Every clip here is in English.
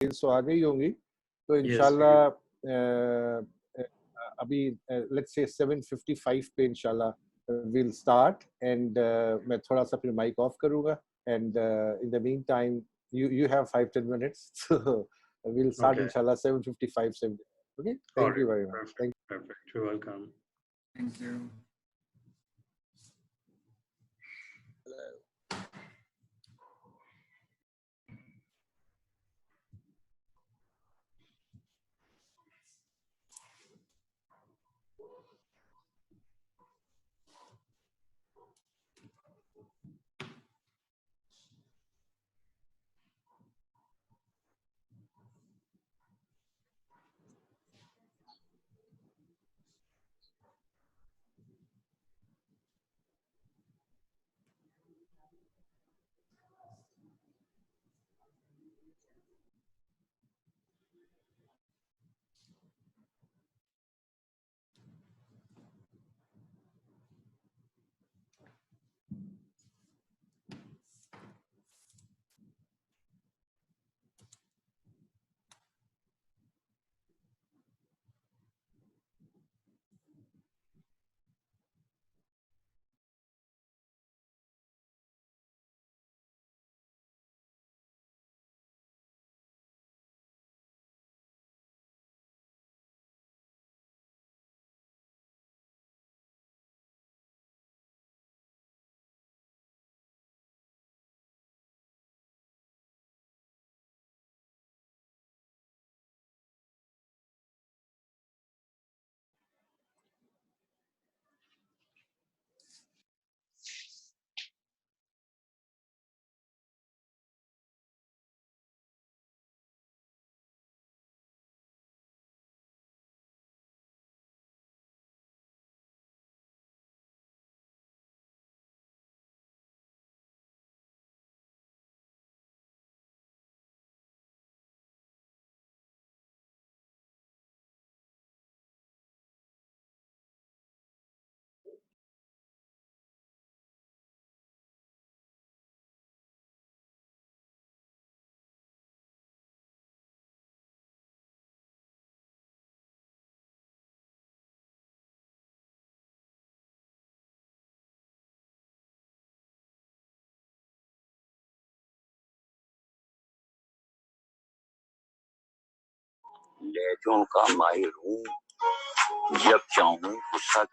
Details तो आ गई होंगी, तो Yes, इंशाल्लाह अभी लेट्स से 7:55 पे इंशाल्लाह विल स्टार्ट एंड मैं थोड़ा सा फिर माइक ऑफ करूंगा and in the mean time you have 5-10 minutes, so we'll start okay. inshallah 7:55 7. Okay, All thank you right, very much. perfect, Thank perfect. You're welcome. Thank you. लहजों का माहिर हूँ, जब चाहूँ गुस्सा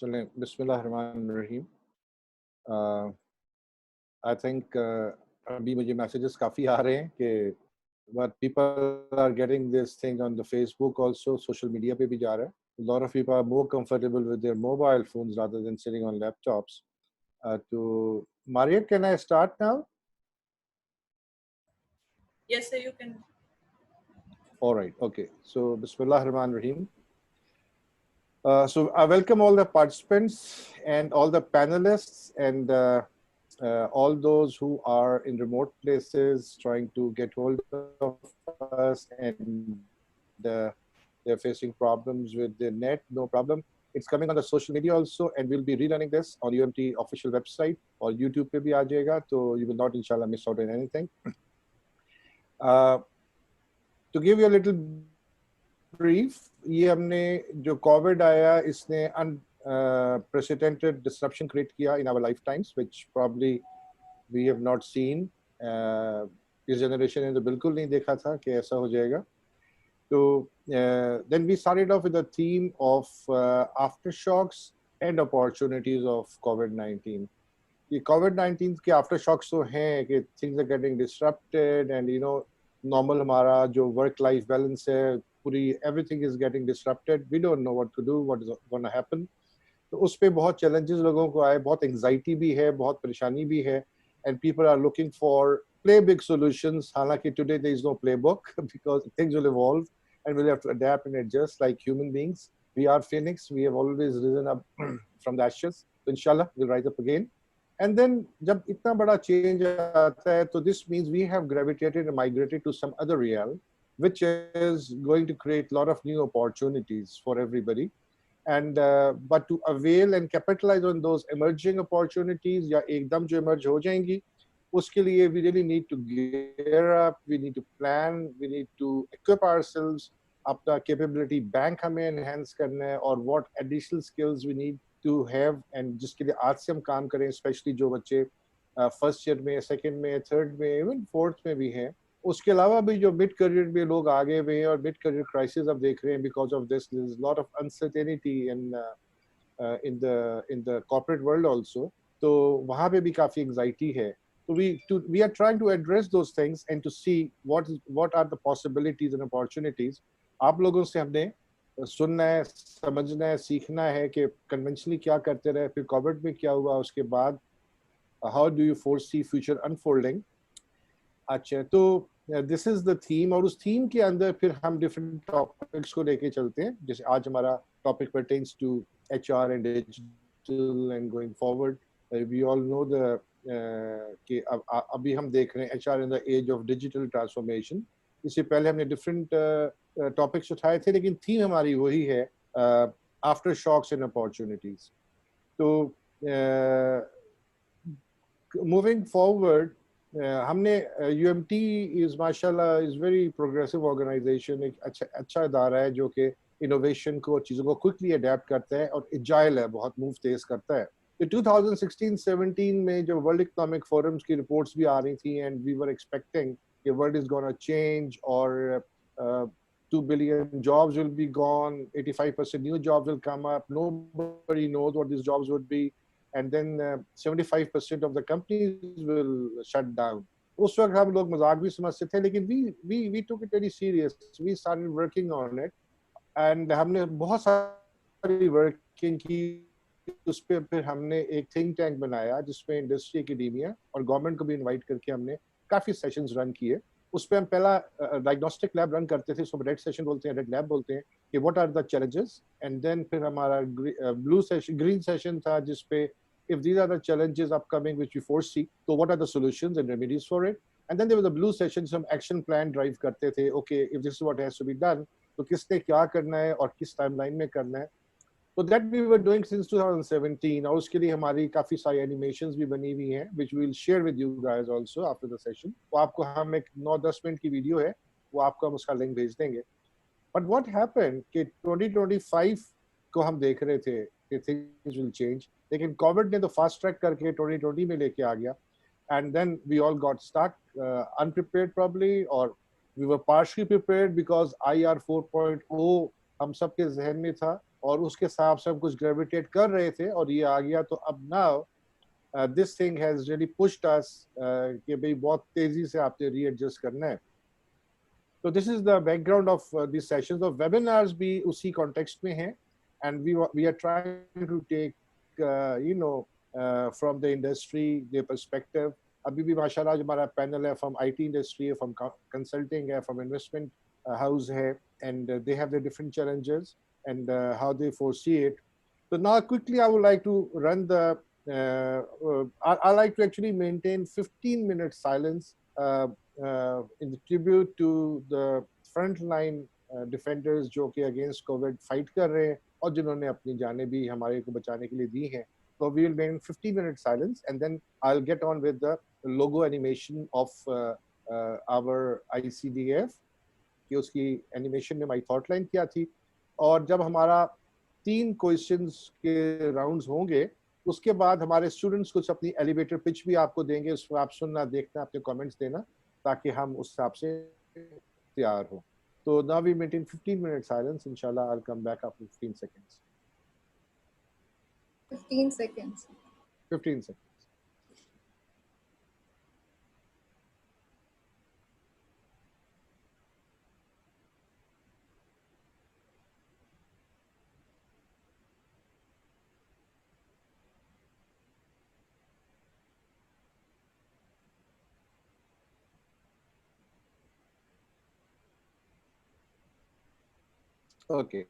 चलें बिस्मिल्लाहिर्रहमानिर्रहीम. आई थिंक अभी मुझे मैसेजेस काफ़ी आ रहे हैं कि but people are getting this thing on the Facebook also, social media पे भी जा रहा है. A lot of people are more comfortable with their mobile phones rather than sitting on laptops. To Mariette, can I start now? Yes, sir, you can. All right, okay. So Bismillahirrahmanirrahim. So I welcome all the participants and all the panelists and all those who are in remote places trying to get hold of us, and they're facing problems with the net. No problem. It's coming on the social media also, and we'll be rerunning this on UMT official website or YouTube पे भी आ जाएगा, so you will not inshallah miss out on anything. To give you a little brief, ये हमने जो Covid आया इसने unprecedented disruption create किया in our lifetimes, which probably we have not seen. इस generation ने तो बिल्कुल नहीं देखा था कि ऐसा हो जाएगा. So then we started off with a theme of aftershocks and opportunities of COVID-19. The COVID-19 के aftershocks तो हैं कि things are getting disrupted and normal हमारा जो work-life balance है पूरी everything is getting disrupted. We don't know what to do, what is going to happen. तो उस पे बहुत challenges लोगों को आए, बहुत anxiety भी है, बहुत परेशानी भी है, and people are looking for play big solutions. हालांकि today there is no playbook because things will evolve and we'll have to adapt and adjust like human beings. We are Phoenix. We have always risen up from the ashes. So inshallah, we'll rise up again. And then जब इतना बड़ा change आता है, तो this means we have gravitated and migrated to some other realm, which is going to create a lot of new opportunities for everybody. And but to avail and capitalize on those emerging opportunities या एकदम जो emerge हो जाएंगी, उसके लिए we really need to gear up, we need to plan, we need to equip ourselves. अपना capability bank हमें enhance करना है, और what additional skills we need to have, and जिसके लिए आज से हम काम करें, especially जो बच्चे first year में, second में, third में, even fourth में भी हैं. उसके अलावा भी जो मिड करियर में लोग आगे हुए हैं और मिड करियर क्राइसिस अब देख रहे हैं, because of this there is lot of uncertainty in the corporate world also. तो वहाँ पे भी काफ़ी एंजाइटी है. तो we are trying to address those things and to see what are the possibilities and opportunities. आप लोगों से हमने सुनना है, समझना है, सीखना है कि कन्वेंशनली क्या करते रहे, फिर कोविड में क्या हुआ, उसके बाद how do you foresee future unfolding. अच्छा, तो दिस इज द थीम, और उस थीम के अंदर फिर हम डिफरेंट टॉपिक्स को लेके चलते हैं. जैसे आज हमारा topic pertains to HR and digital and going forward. We all know the कि अभी हम देख रहे हैं HR in the age of digital transformation. इससे पहले हमने डिफरेंट टॉपिक्स उठाए थे, लेकिन थीम हमारी वही है, आफ्टर शॉक्स एंड अपॉर्चुनिटीज. तो मूविंग फॉरवर्ड, हमने UMT इज माशाल्लाह इज वेरी प्रोग्रेसिव ऑर्गेनाइजेशन. एक अच्छा इदारा है जो कि इनोवेशन को, चीज़ों को क्विकली अडेप्ट करता है और एजाइल है, बहुत मूव तेज करता है. तो 2016-17 में जो वर्ल्ड इकोनॉमिक फोरम्स की रिपोर्ट्स भी आ रही थी, एंड वी वर एक्सपेक्टिंग कि वर्ल्ड इज गोना चेंज और 2 billion jobs will be gone, 85% new jobs will come up, nobody knows what these jobs would be, and then 75% of the companies will shut down. उस वक्त हम लोग मजाक भी समझते थे, लेकिन we took it very serious. We started working on it, and हमने बहुत सारी वर्किंग की. उस पर फिर हमने एक थिंक टैंक बनाया जिसमें इंडस्ट्री, एकेडेमिया और गवर्नमेंट को भी इनवाइट करके हमने काफ़ी सेशंस रन किए. उस पर हम पहला डायग्नोस्टिक लैब रन करते थे, उसको रेड सेशन बोलते हैं, रेड लैब बोलते हैं, कि what are the challenges. And then फिर हमारा ब्लू सेशन, ग्रीन सेशन था, जिसपे if these are the challenges upcoming which we foresee, so what are the solutions and remedies for it. And then there was a blue session, some action plan drive करते थे. Okay, if this is what has to be done, तो किसने क्या करना है और किस timeline में करना है. So that we were doing since 2017, और उसके लिए हमारी काफ़ी सारी एनिमेशंस भी बनी हुई हैं, which we will share with you guys also after the session. तो आपको हम एक 9-10 मिनट की वीडियो है, वो आपको हम उसका लिंक भेज देंगे. But what happened कि 2025 को हम देख रहे थे कि things will change, लेकिन कोविड ने तो फास्ट ट्रैक करके 2020 में लेके आ गया. And then we all got stuck, unprepared probably, or we were partially prepared because IR 4.0 हम सबके जहन में था, और उसके हिसाब से हम कुछ ग्रेविटेट कर रहे थे और ये आ गया। तो अब now this thing has really pushed अस कि भाई बहुत तेजी से आपने रीएडजस्ट करना है। तो this is the background of this sessions of webinars भी उसी कॉन्टेक्स्ट में हैं, and we are trying to take you know from the industry the perspective. अभी भी माशाल्लाह हमारा पैनल है फ्रॉम आईटी इंडस्ट्री है, फ्रॉम कंसल्टिंग है, फ्रॉम इन्वेस्टमेंट हाउस है, and they have the different challenges and how they foresee it. So now quickly I would like to run the I like to actually maintain 15 minutes silence in the tribute to the frontline defenders जो कि against COVID fight कर रहे हैं और जिन्होंने अपनी जानें भी हमारे को बचाने के लिए दी हैं। So we will maintain 15 minutes silence and then I'll get on with the logo animation of our ICDF कि उसकी एनिमेशन में माई थॉट लाइन क्या थी। और जब हमारा 3 क्वेश्चंस के राउंड्स होंगे उसके बाद हमारे स्टूडेंट्स कुछ अपनी एलिवेटर पिच भी आपको देंगे, उसको आप सुनना, देखना, अपने कमेंट्स देना ताकि हम उस हिसाब से तैयार हो। तो now we maintain 15 minute silence, इंशाल्लाह I will come back after 15 seconds. 15 seconds. 15 seconds. Okay,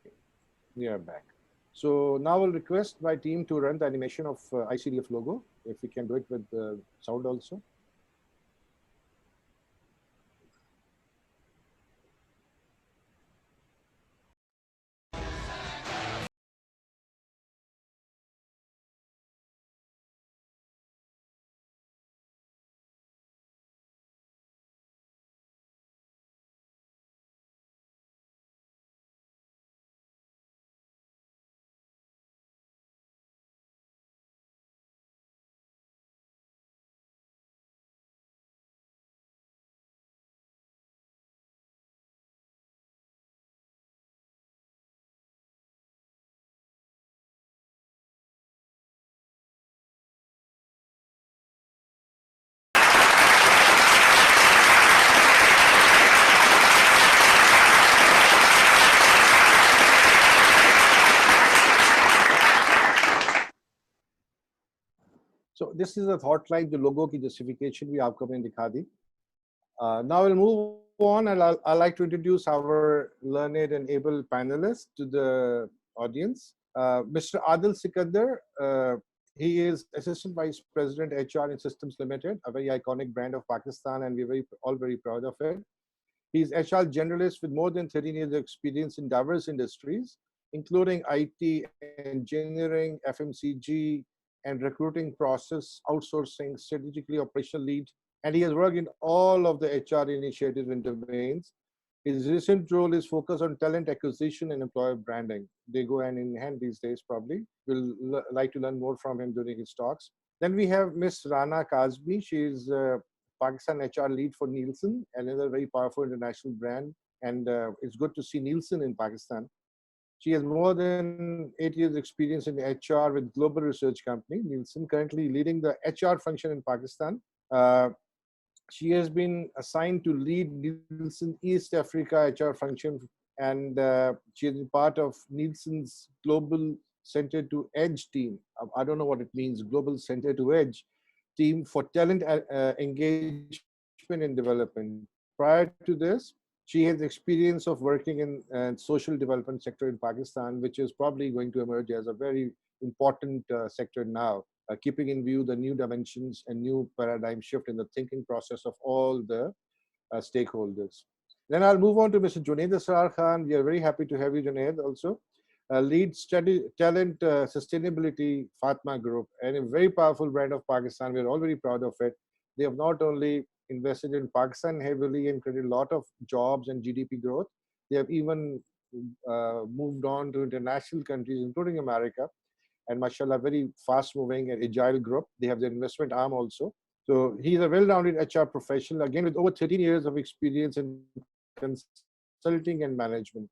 we are back. So now I'll request my team to run the animation of ICDF logo. If we can do it with sound also. So this is a thought line, the logo की justification भी आपको मैंने दिखा दी. Now we'll move on, and I'd like to introduce our learned and able panelists to the audience. Mr. Adil Sikandar, he is Assistant Vice President HR in Systems Limited, a very iconic brand of Pakistan, and we're all very proud of it. He's HR generalist with more than 13 years of experience in diverse industries, including IT, engineering, FMCG, and recruiting process, outsourcing, strategically operational lead. And he has worked in all of the HR initiatives and domains. His recent role is focused on talent acquisition and employer branding. They go hand in hand these days, probably. We'll like to learn more from him during his talks. Then we have Miss Rana Kazmi. She is Pakistan HR lead for Nielsen, another very powerful international brand. And it's good to see Nielsen in Pakistan. She has more than 8 years experience in HR with global research company, Nielsen, currently leading the HR function in Pakistan. She has been assigned to lead Nielsen East Africa HR function, and she is part of Nielsen's Global Center to Edge team. I don't know what it means, Global Center to Edge team for talent engagement and development. Prior to this, she has experience of working in social development sector in Pakistan, which is probably going to emerge as a very important sector now, keeping in view the new dimensions and new paradigm shift in the thinking process of all the stakeholders. Then I'll move on to Mr. Junaid Asrar Khan. We are very happy to have you, Junaid, also. Lead study talent sustainability Fatma Group, and a very powerful brand of Pakistan. We're all very proud of it. They have not only invested in Pakistan heavily and created a lot of jobs and GDP growth, they have even moved on to international countries, including America. And mashallah, very fast moving and agile group. They have the investment arm also. So he's a well-rounded HR professional, again, with over 13 years of experience in consulting and management.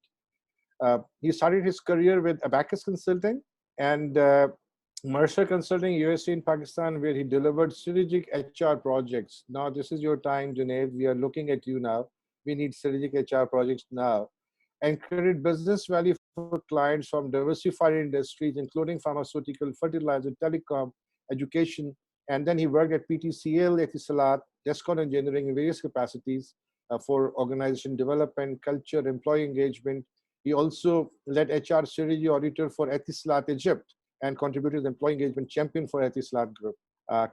He started his career with Abacus Consulting and Mercer Consulting, USA and Pakistan, where he delivered strategic HR projects. Now, this is your time, Junaid. We are looking at you now. We need strategic HR projects now. And created business value for clients from diversified industries, including pharmaceutical, fertilizer, telecom, education. And then he worked at PTCL, Etisalat, Descon Engineering in various capacities for organization development, culture, employee engagement. He also led HR strategy auditor for Etisalat, Egypt, and contributed as employee engagement champion for Etisalat Group.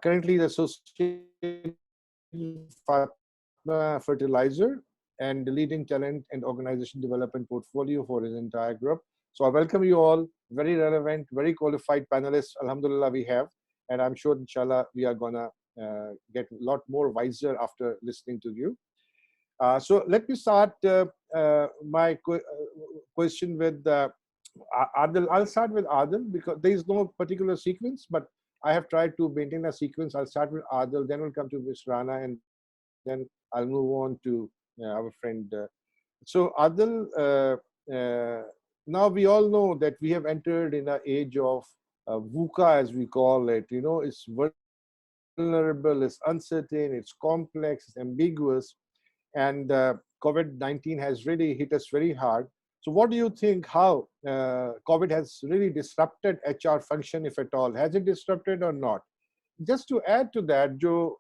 Currently, the associate Fatma Fertilizer and the leading talent and organization development portfolio for his entire group. So I welcome you all. Very relevant, very qualified panelists. Alhamdulillah, we have, and I'm sure, inshallah, we are gonna get a lot more wiser after listening to you. So let me start my question with Adil. I'll start with Adil because there is no particular sequence, but I have tried to maintain a sequence. I'll start with Adil, then we'll come to Ms. Rana, and then I'll move on to our friend. So Adil, now we all know that we have entered in an age of VUCA, as we call it. You know, it's vulnerable, it's uncertain, it's complex, it's ambiguous, and COVID-19 has really hit us very hard. So what do you think, how COVID has really disrupted HR function, if at all? Has it disrupted or not? Just to add to that, जो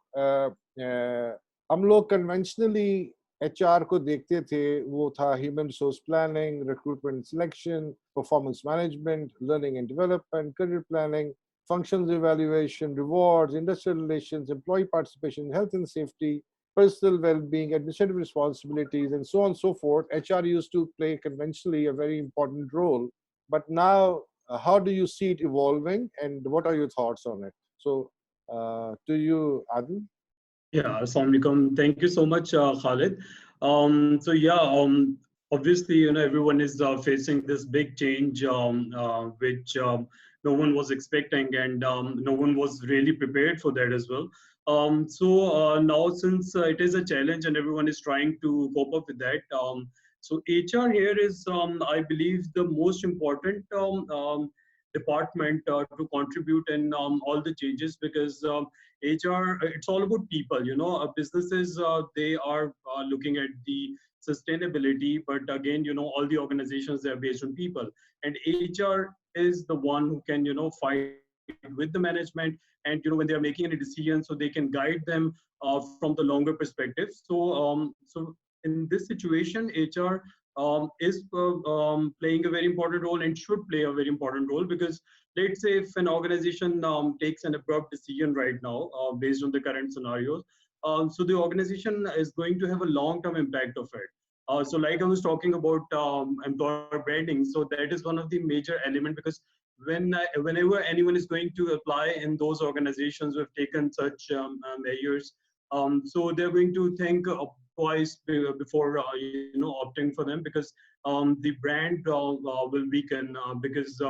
हम लोग conventionally HR को देखते थे, वो था human resource planning, recruitment selection, performance management, learning and development, career planning, functions evaluation, rewards, industrial relations, employee participation, health and safety, personal well-being, administrative responsibilities, and so on and so forth. HR used to play conventionally a very important role. But now, how do you see it evolving, and what are your thoughts on it? So, to you, Adil. Yeah, Assalamu alaikum. Thank you so much, Khalid. So yeah, obviously, you know, everyone is facing this big change, which no one was expecting, and no one was really prepared for that as well. So now, since it is a challenge and everyone is trying to cope up with that, so HR here is, I believe, the most important department to contribute in all the changes, because HR, it's all about people. You know, businesses, they are looking at the sustainability, but again, you know, all the organizations, they're based on people, and HR is the one who can, you know, fight with the management, and, you know, when they are making any decisions, so they can guide them from the longer perspective. So so in this situation, HR is playing a very important role and should play a very important role, because let's say if an organization takes an abrupt decision right now based on the current scenarios, so the organization is going to have a long-term impact of it. So like I was talking about employer branding, so that is one of the major elements, because whenever anyone is going to apply in those organizations who have taken such measures, so they're going to think twice before you know, opting for them, because the brand will weaken because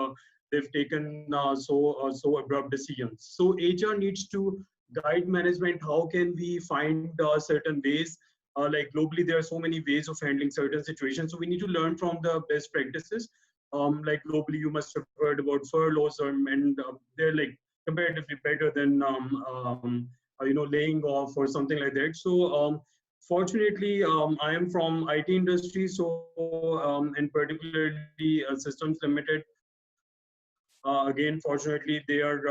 they've taken so abrupt decisions. So HR needs to guide management. How can we find certain ways? Like globally, there are so many ways of handling certain situations. So we need to learn from the best practices. Like globally, you must have heard about furloughs, and they're like comparatively better than you know, laying off or something like that. So fortunately, I am from IT industry, so and particularly Systems Limited. Again, fortunately, they are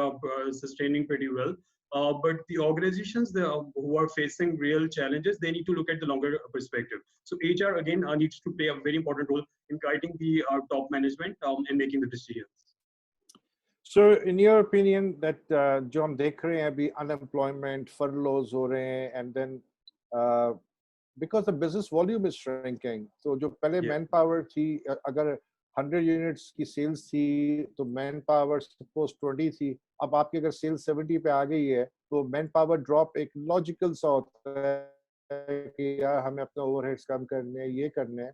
sustaining pretty well. But the organizations who are facing real challenges, they need to look at the longer perspective. So HR again needs to play a very important role in guiding the top management and making the decisions. So, in your opinion, that जो हम देख रहे हैं अभी unemployment, furloughs हो रहे हैं, and then because the business volume is shrinking, so जो पहले manpower थी, अगर 100 units की sales थी, तो manpower suppose 20 थी, अब आपकी अगर sales 70 पे आ गई है, तो manpower drop एक logical सा होता है कि यार हमें अपना overheads कम करने हैं, ये करने हैं.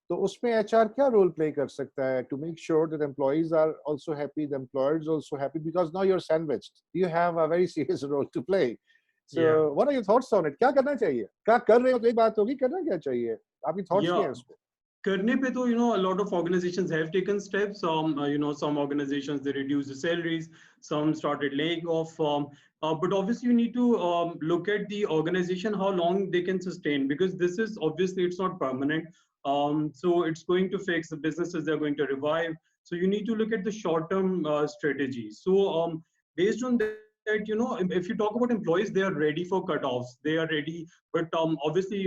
तो उसमें HR क्या role play कर सकता है to make sure that employees are also happy, the employers also happy, because now you're sandwiched. You have a very serious role to play. So what are your thoughts on it? क्या करना चाहिए? क्या कर रहे हो तो एक बात होगी, करना क्या चाहिए? आपकी thoughts क्या हैं उस पे? करने पे तो a lot of organizations have taken steps. Some organizations, they reduce the salaries, some started laying off, but obviously you need to look at the organization, how long they can sustain, because this is obviously, it's not permanent. So it's going to fix the businesses, they're going to revive. So you need to look at the short term strategy. So based on that, if you talk about employees, they are ready for cutoffs, they are ready, but obviously,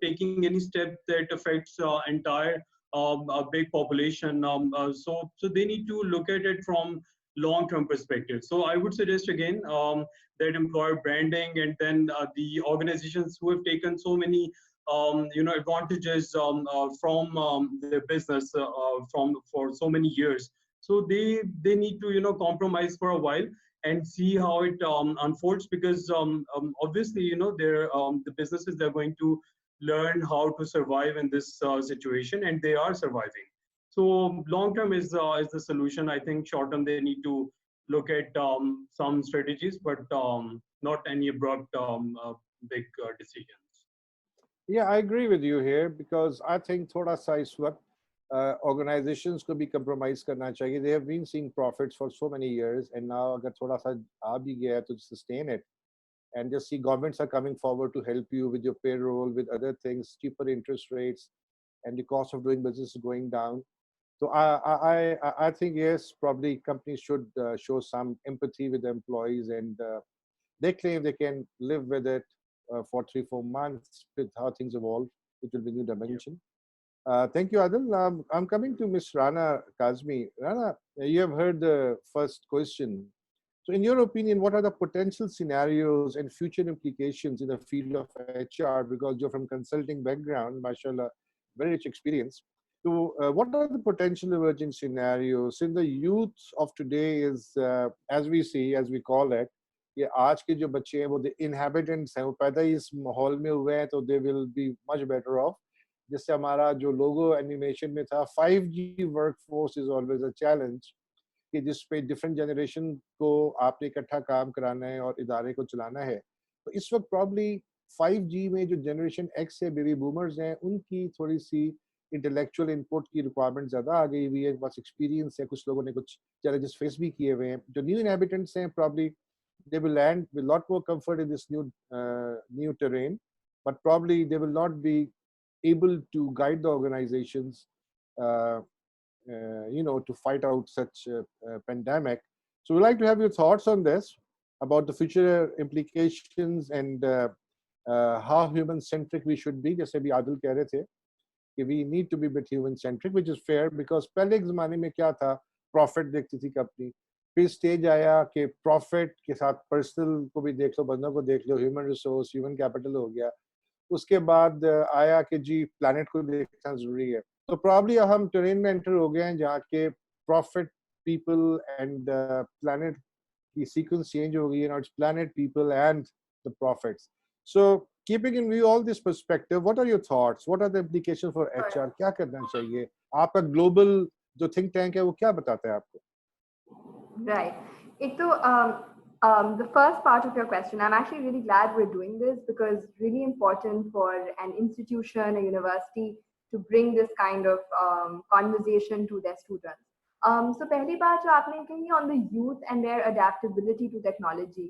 taking any step that affects entire a big population, so they need to look at it from long term perspective. So I would suggest again, that employer branding, and then the organizations who have taken so many advantages from their business from for so many years, so they need to compromise for a while and see how it unfolds, because obviously, the businesses, they're going to learn how to survive in this situation, and they are surviving. So long term is the solution. I think short term, they need to look at some strategies, but not any abrupt big decisions. Yeah, I agree with you here because I think थोड़ा सा इस वक्त organizations को भी compromise करना चाहिए. They have been seeing profits for so many years, and now अगर थोड़ा सा आ भी गया है to sustain it, and just see governments are coming forward to help you with your payroll, with other things, cheaper interest rates, and the cost of doing business is going down. So I think yes, probably companies should show some empathy with the employees, and they claim they can live with it for 3-4 months with how things evolve. It will be new dimension. Thank you, Adil. I'm coming to Miss Rana Kazmi. Rana, you have heard the first question. So, in your opinion, what are the potential scenarios and future implications in the field of HR? Because you're from consulting background, mashallah, very rich experience. So, what are the potential emerging scenarios? In the youth of today is, as we see, as we call it, ये आज के जो बच्चे हैं वो the inhabitants हैं, वो पैदा ही इस माहौल में हुए हैं, तो they will be much better off. जिससे हमारा जो लोगो एनिमेशन में था 5G workforce is always a challenge, कि जिस पे डिफरेंट जनरेशन को आपने इकट्ठा काम कराना है और इदारे को चलाना है. तो इस वक्त प्रॉब्ली 5G में जो जनरेशन एक्स है, बेबी बूमर्स हैं, उनकी थोड़ी सी इंटेलेक्चुअल इनपुट की रिक्वायरमेंट ज़्यादा आ गई हुई है. बस एक्सपीरियंस है, कुछ लोगों ने कुछ चैलेंजेस फेस भी किए हुए हैं. जो न्यू इनहैबिटेंट्स हैं probably they will land with a lot more comfort in this new terrain, but probably they will not be able to guide the organizations to fight out such a pandemic. So we'd like to have your thoughts on this, about the future implications and how human-centric we should be. जैसे भी आदिल कह रहे थे कि we need to be a bit human-centric, which is fair, because पहले के ज़माने में क्या था, profit देखती थी कंपनी, फिर स्टेज आया कि प्रॉफिट के साथ पर्सनल को भी देख लो, बंदों को देख लो, ह्यूमन रिसोर्स, ह्यूमन कैपिटल हो गया. उसके बाद आया कि जी प्लैनेट को देखना ज़रूरी है. तो प्रॉब्ली हम टेरेन में एंटर हो गए हैं जहाँ के प्रॉफिट पीपल एंड प्लैनेट की सीक्वेंस चेंज हो गई है. Now it's planet, people and the profits. So keeping in view all this perspective, what are your thoughts, what are the implications for HR? क्या करना चाहिए? आपका ग्लोबल जो think tank है वो क्या बताता है आपको? Right. The first part of your question, I'm actually really glad we're doing this, because it's really important for an institution, a university, to bring this kind of conversation to their students. So पहली बात जो आपने कही on the youth and their adaptability to technology.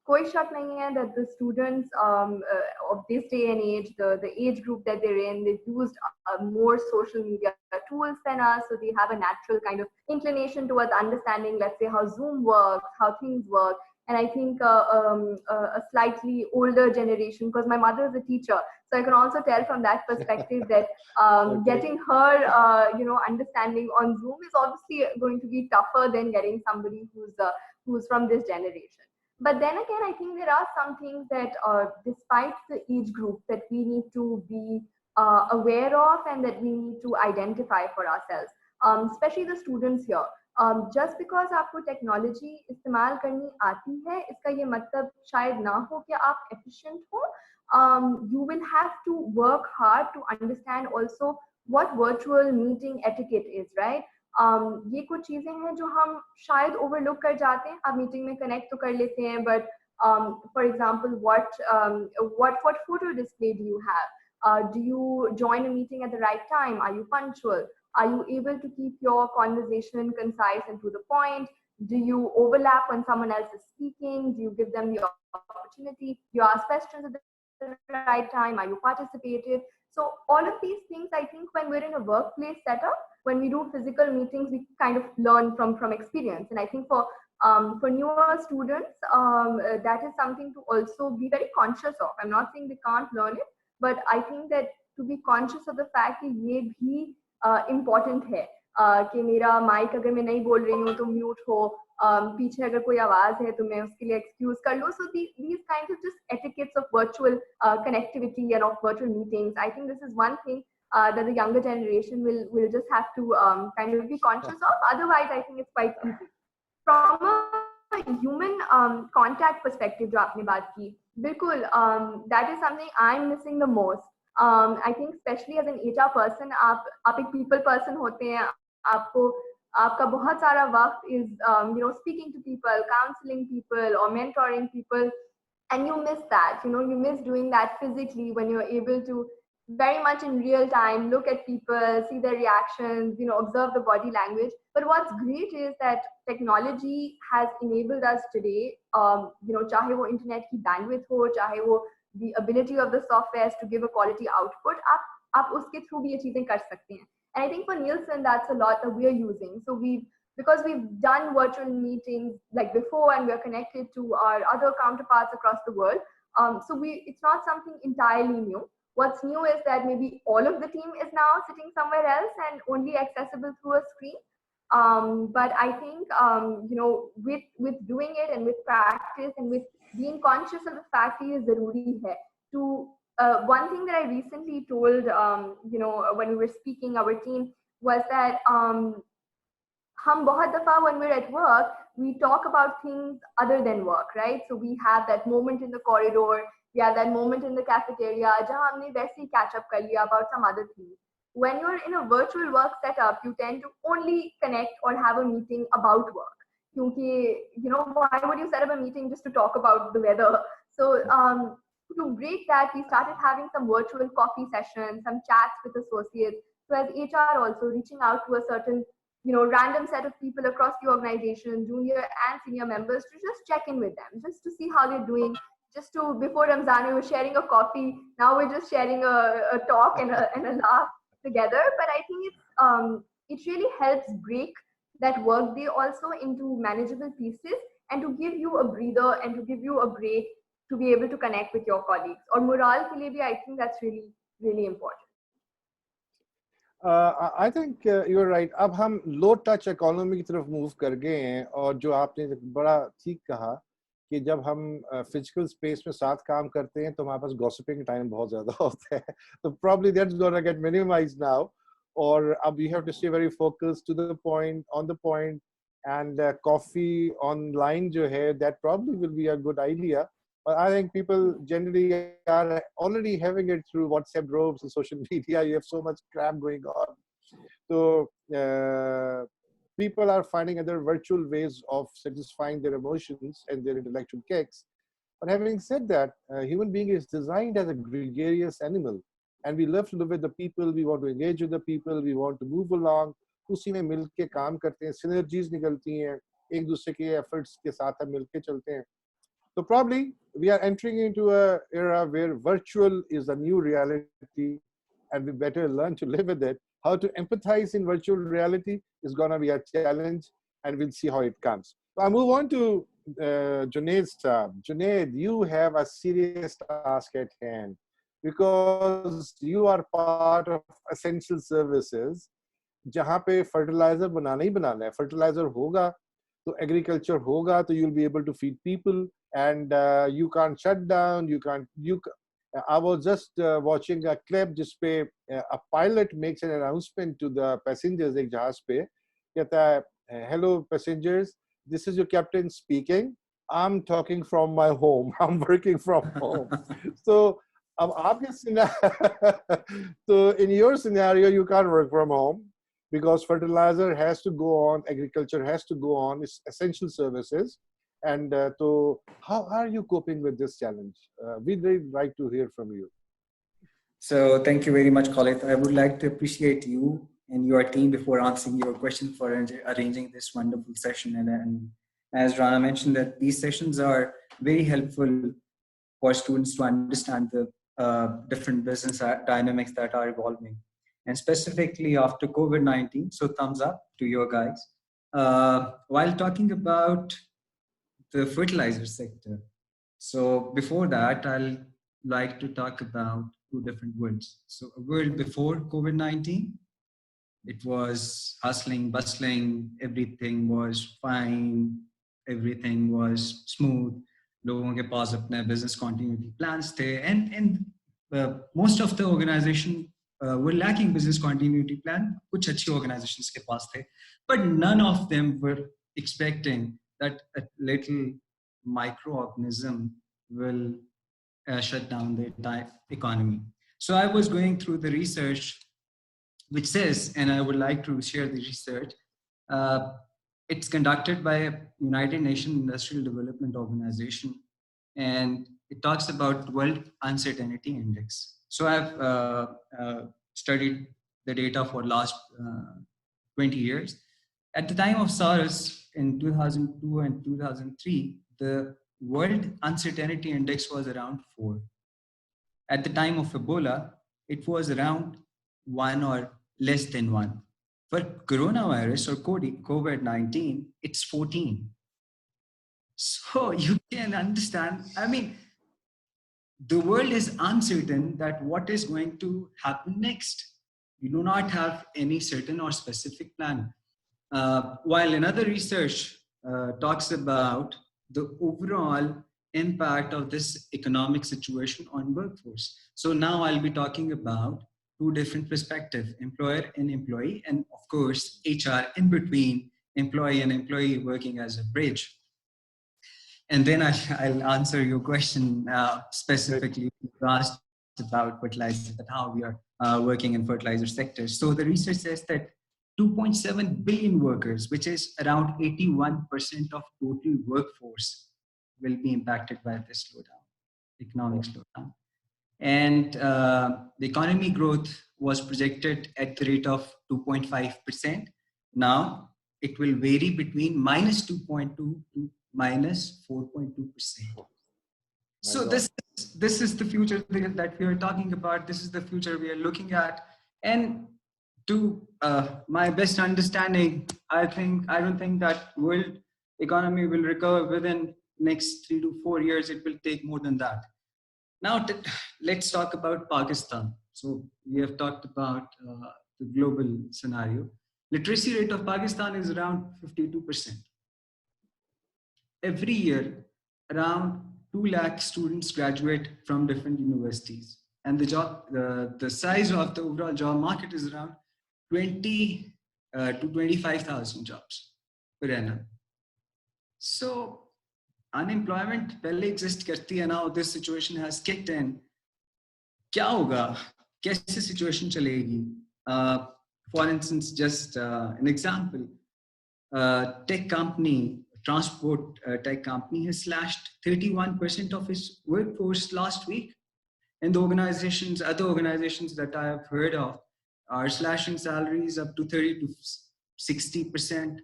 कोई शक नहीं है that the students of this day and age, the age group that they're in, they've used more social media tools than us, so they have a natural kind of inclination towards understanding, let's say, how Zoom works, how things work. And I think a slightly older generation, because my mother is a teacher, so I can also tell from that perspective that getting her, understanding on Zoom is obviously going to be tougher than getting somebody who's from this generation. But then again, I think there are some things that, despite the age group, that we need to be aware of and that we need to identify for ourselves, especially the students here. Just because आपको technology इस्तेमाल करनी आती है, इसका ये मतलब शायद ना हो कि आप efficient हो. You will have to work hard to understand also what virtual meeting etiquette is, right? ये कुछ चीजें हैं जो हम शायद ओवरलुक कर जाते हैं. आप मीटिंग में कनेक्ट तो कर लेते हैं, but for example, what photo display do you have? Do you join a meeting at the right time? Are you punctual? Are you able to keep your conversation concise and to the point? Do you overlap when someone else is speaking? Do you give them the opportunity? Do you ask questions at the right time? Are you participative? So all of these things, I think when we're in a workplace setup, when we do physical meetings, we kind of learn from experience. And I think for newer students, that is something to also be very conscious of. I'm not saying they can't learn it, but I think that to be conscious of the fact that ये भी important है कि मेरा mic अगर मैं नहीं बोल रही हूँ तो म्यूट हो, पीछे अगर कोई आवाज है तो मैं उसके लिए एक्सक्यूज कर लूँ. So these kinds of just etiquettes of virtual connectivity and of virtual meetings, I think this is one thing that the younger generation will just have to kind of be conscious of. Otherwise, I think it's quite easy. From a human contact perspective, जो आपने बात की, बिल्कुल, that is something I'm missing the most. I think especially as an HR person, आप एक people person होते हैं, आपका बहुत सारा वक्त is speaking to people, counseling people or mentoring people, and you miss that. You miss doing that physically when you're able to very much in real time look at people, see their reactions, observe the body language. But what's great is that technology has enabled us today, चाहे वो internet की bandwidth हो, चाहे वो the ability of the software to give a quality output, आप उसके through भी ये चीजें कर सकते हैं. And I think for Nielsen, that's a lot that we're using. So because we've done virtual meetings like before, and we're connected to our other counterparts across the world, so it's not something entirely new. What's new is that maybe all of the team is now sitting somewhere else and only accessible through a screen. But I think with doing it and with practice and with being conscious of the fact that it is zaruri hai to one thing that I recently told when we were speaking our team was that हम बहुत दफा when we're at work we talk about things other than work, right? So we have that moment in the corridor, we have that moment in the cafeteria जहाँ हमने वैसे ही catch up कर लिया about some other things. When you're in a virtual work setup, you tend to only connect or have a meeting about work. क्योंकि why would you set up a meeting just to talk about the weather? So to break that, we started having some virtual coffee sessions, some chats with associates. So as HR also reaching out to a certain random set of people across the organization, junior and senior members, to just check in with them, just to see how they're doing. Just to, before Ramzan, we were sharing a coffee. Now we're just sharing a talk and a laugh together. But I think it really helps break that workday also into manageable pieces and to give you a breather and to give you a break to be able to connect with your colleagues. Or morale ke liye bhi, I think that's really, really important. I think you're right. अब हम low touch economy की तरफ move कर गए हैं, और जो आपने बड़ा ठीक कहा कि जब हम physical space में साथ काम करते हैं तो हमारे पास gossiping time बहुत ज़्यादा होता है. So probably that's gonna get minimized now. Or we have to stay very focused, to the point, on the point, and coffee online जो है, that probably will be a good idea. But I think people generally are already having it through WhatsApp groups and social media. You have so much crap going on. So people are finding other virtual ways of satisfying their emotions and their intellectual kicks. But having said that, a human being is designed as a gregarious animal. And we love to live with the people, we want to engage with the people, we want to move along. उसी में मिल के काम करते हैं, synergies निकलती हैं, एक दूसरे के efforts के साथ हम मिल के चलते हैं. So probably we are entering into an era where virtual is the new reality, and we better learn to live with it. How to empathize in virtual reality is going to be a challenge, and we'll see how it comes. So I move on to Junaid Saab. Junaid, you have a serious task at hand because you are part of essential services, जहाँ पे fertilizer बनाना ही बनाना है. Fertilizer होगा तो agriculture होगा तो you'll be able to feed people. And you can't shut down, I was just watching a clip जिसपे a pilot makes an announcement to the passengers एक जहाज पे, कहता है, hello passengers, this is your captain speaking, I'm talking from my home, I'm working from home. So अब आपके so in your scenario you can't work from home because fertilizer has to go on, agriculture has to go on, it's essential services. And so how are you coping with this challenge? We'd really like to hear from you. So thank you very much, Khalid. I would like to appreciate you and your team before answering your question for arranging this wonderful session. And as Rana mentioned, that these sessions are very helpful for students to understand the different business dynamics that are evolving. And specifically after COVID-19, so thumbs up to you guys. While talking about the fertilizer sector, so before that, I'll like to talk about two different worlds. So a world before COVID-19, it was hustling, bustling, everything was fine, everything was smooth. लोगों के पास अपने business continuity plans थे, and most of the organization were lacking business continuity plan. कुछ अच्छी organizations के पास थे, but none of them were expecting that a little microorganism will shut down the entire economy. So I was going through the research which says, and I would like to share the research, it's conducted by a United Nations Industrial Development Organization, and it talks about World Uncertainty Index. So I've studied the data for last 20 years. At the time of SARS in 2002 and 2003, the World Uncertainty Index was around 4. At the time of Ebola, it was around 1 or less than 1. For coronavirus or COVID-19, it's 14. So you can understand, I mean, the world is uncertain that what is going to happen next. You do not have any certain or specific plan. While another research talks about the overall impact of this economic situation on workforce. So now I'll be talking about two different perspectives, employer and employee, and of course, HR in between, employee and employee working as a bridge. And then I'll answer your question specifically asked about fertilizer, that how we are working in fertilizer sectors. So the research says that 2.7 billion workers, which is around 81% of total workforce, will be impacted by this slowdown, economic slowdown. And the economy growth was projected at the rate of 2.5%. Now it will vary between minus 2.2 to minus 4.2%. So this is the future that we are talking about. This is the future we are looking at. And to my best understanding, I don't think that world economy will recover within next 3 to 4 years. It will take more than that. Now let's talk about Pakistan. So we have talked about the global scenario. Literacy rate of Pakistan is around 52%. Every year, around 2 lakh students graduate from different universities, and the size of the overall job market is around 20 to 25,000 jobs per annum. So unemployment पहले exist करती है, now this situation has kicked in. क्या होगा? कैसे situation चलेगी? For instance, just an example, tech company, transport tech company has slashed 31% of its workforce last week. And the other organizations that I have heard of are slashing salaries up to 30 to 60%.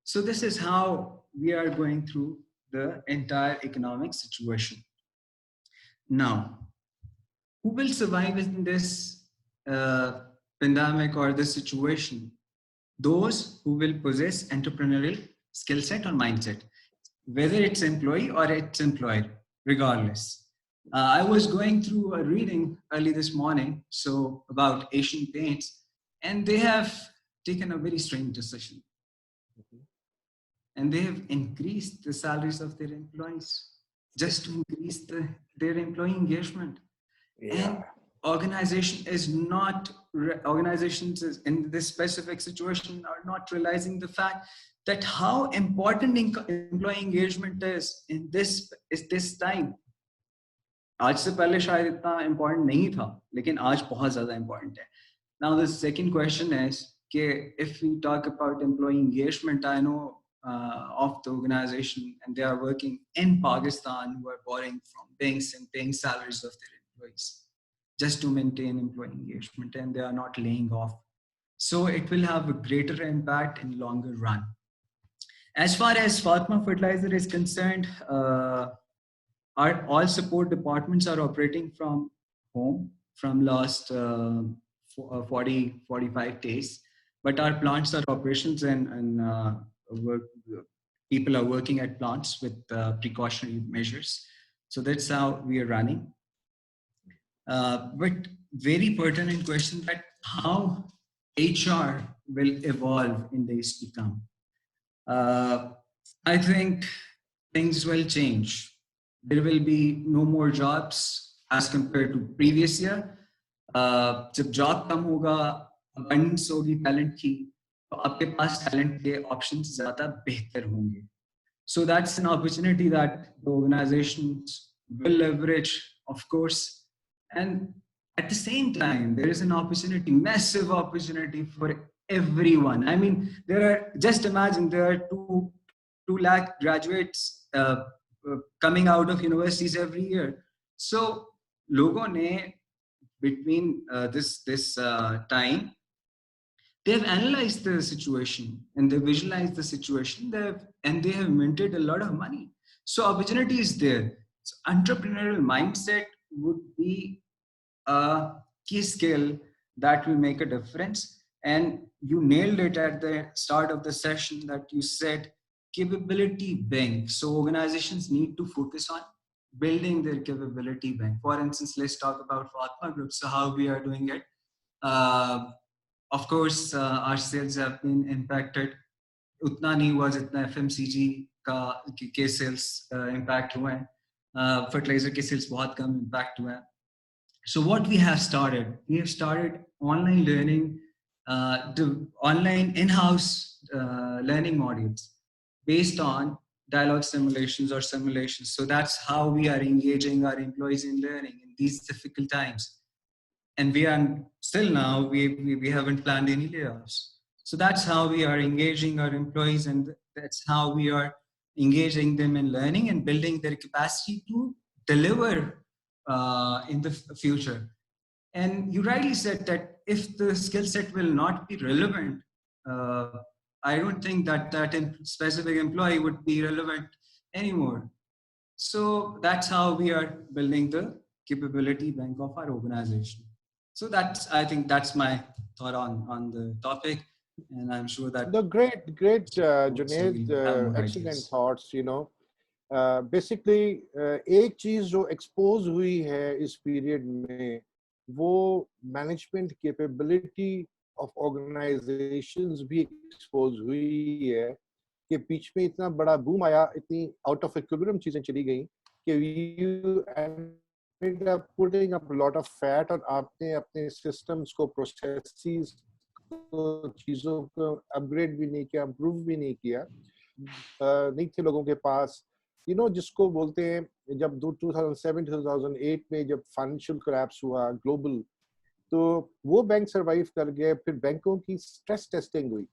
So this is how we are going through the entire economic situation. Now, who will survive in this pandemic or this situation? Those who will possess entrepreneurial skill set or mindset, whether it's employee or it's employer, regardless. I was going through a reading early this morning, so about Asian Paints, and they have taken a very strange decision. And they have increased the salaries of their employees just to increase their employee engagement. Yeah. And organizations in this specific situation are not realizing the fact that how important employee engagement is in this time. आज से पहले शायद इतना important नहीं था, लेकिन आज बहुत ज़्यादा important है. Now the second question is कि if we talk about employee engagement, I know of the organization, and they are working in Pakistan, who are borrowing from banks and paying salaries of their employees just to maintain employee engagement, and they are not laying off. So it will have a greater impact in longer run. As far as Fatma Fertilizer is concerned, our all support departments are operating from home from last 45 days, but our plants are operations and people are working at plants with precautionary measures. So that's how we are running. But very pertinent question that how HR will evolve in days to come. I think things will change. There will be no more jobs as compared to previous year. जब job कम होगा, abundance होगी talent की, तो आपके पास talent के options ज़्यादा बेहतर होंगे. So that's an opportunity that the organizations will leverage, of course. And at the same time, there is an opportunity, massive opportunity for everyone. I mean, just imagine there are 2 lakh graduates coming out of universities every year. So, logon ne between this time, they've analyzed the situation and they visualized the situation. They have minted a lot of money. So opportunity is there. So entrepreneurial mindset would be a key skill that will make a difference. And you nailed it at the start of the session that you said capability bank. So organizations need to focus on building their capability bank. For instance, let's talk about Fatma Group. So how we are doing it. Of course, our sales have been impacted. Utna nahi hua jitna FMCG के sales impact हुए हैं. Fertilizer के sales बहुत कम impact हुए हैं. So what we have started online learning, the online in-house learning modules based on dialogue simulations or simulations. So that's how we are engaging our employees in learning in these difficult times. And we are still now, we haven't planned any layoffs. So that's how we are engaging our employees, and that's how we are engaging them in learning and building their capacity to deliver in the future. And you rightly said that if the skill set will not be relevant, I don't think that specific employee would be relevant anymore. So that's how we are building the capability bank of our organization. So I think that's my thought on the topic, and I'm sure that the great Junaid, excellent thoughts. You know, basically एक चीज जो expose हुई है इस period में वो management capability of organizations भी expose हुई है कि बीच में इतना बड़ा boom आया, इतनी out of equilibrium चीजें चली गई कि you ended up putting up a lot of fat और आपने अपने systems को processes को चीजों को upgrade भी नहीं किया, improve भी नहीं किया, नहीं थे लोगों के पास, you know, जिसको बोलते हैं जब 2007-2008 में जब financial collapse हुआ global, तो वो बैंक survive कर गए. फिर बैंकों की stress testing हुई,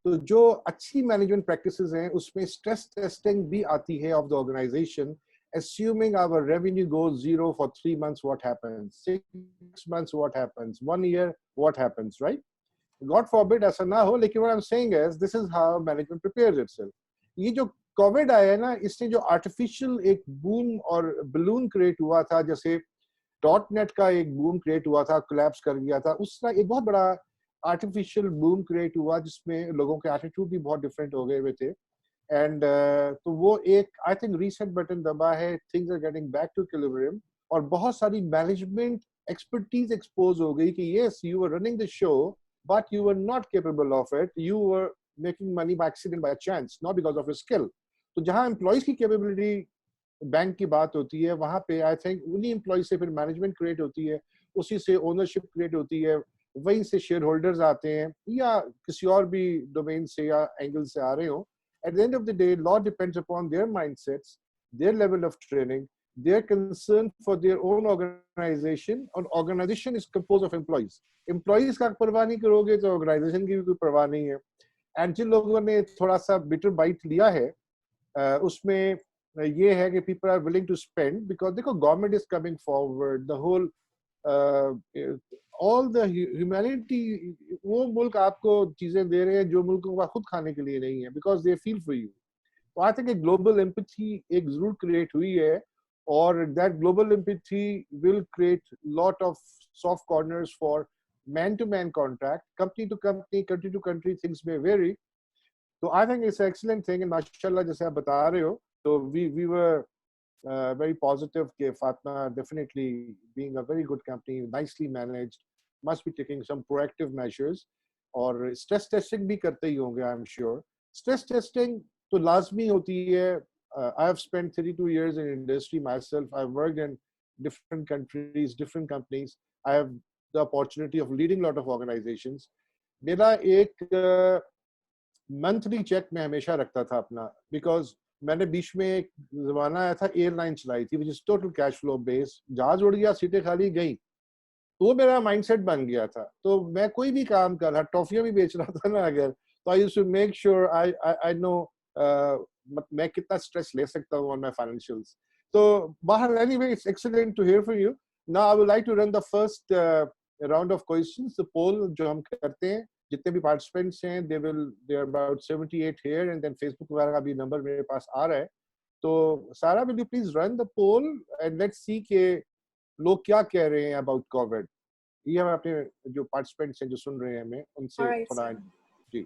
तो जो अच्छी management practices हैं उसमें stress testing भी आती है of the organization. Assuming our revenue goes zero for 3 months, what happens? 6 months, what happens? 1 year, what happens, right? God forbid ऐसा ना हो, लेकिन what I'm saying is this is how management prepares itself. ये जो COVID आया है ना, इसने जो artificial एक boom और balloon create हुआ था, जैसे .NET का एक boom create हुआ था, collapse कर गया था, उसका एक बहुत बड़ा artificial boom create हुआ जिसमें लोगों के attitude भी बहुत different हो गए हुए थे. And तो वो एक I think reset button दबा है, things are getting back to equilibrium, और बहुत सारी management expertise expose हो गई कि yes, you were running the show, but you were not capable of it. You were making money by accident, by chance, not because of your skill. तो जहाँ employees की capability bank की बात होती है, वहाँ पे I think उन्हीं employees से फिर management create होती है, उसी से ownership create होती है, वहीं से shareholders आते हैं या किसी और भी domain से या angle से आ रहे हो. At the end of the day, law depends upon their mindsets, their level of training, their concern for their own organization. और organization is composed of employees. Employees का परवाह नहीं करोगे तो organization की भी कोई परवाह नहीं है. And जिन लोगों ने थोड़ा सा bitter bite लिया है, उसमें ये है कि people are willing to spend because देखो government is coming forward. The whole all the humanity, वो मुल्क आपको चीजें दे रहे हैं जो मुल्क को खुद खाने के लिए नहीं है, because they feel for you. तो I think a global empathy एक जरूर create हुई है, और that global empathy will create lot of soft corners for man-to-man contact, company to company, country to country, things may vary. So I think it's an excellent thing, and mashallah, जैसे आप बता रहे हो, so we were very positive कि Fatma definitely being a very good company, nicely managed, must be taking some proactive measures, और stress testing भी करते ही होंगे, I'm sure. Stress testing तो लाजमी होती है. I have spent 32 years in industry myself. I've worked in different countries, different companies. I have the opportunity of leading a lot of organizations. मेरा एक मंथली चेक मैं हमेशा रखता था अपना, बिकॉज मैंने बीच में एक जमाना आया था, एयरलाइन चलाई थी, which is total cash flow based. जहाज उड़ गया, सीटें खाली गई, तो मेरा माइंडसेट बन गया था. तो मैं कोई भी काम कर रहा, टॉफियां भी बेच रहा था ना अगर, तो I used to make sure I know मैं कितना स्ट्रेस ले सकता हूँ ऑन माय फाइनेंशियल्स. तो बाहर anyway, it's excellent to hear from you. Now I would like to run the first round of questions, the poll जो हम करते हैं. जितने भी पार्टिसिपेंट्स हैं, they are about 78 here, and then Facebook वगैरह का भी नंबर मेरे पास आ रहा है. तो सारा, will you please run the poll and let's see के लोग क्या कह रहे हैं about COVID. ये हम अपने जो पार्टिसिपेंट्स हैं जो सुन रहे हैं हमें, उनसे थोड़ा जी.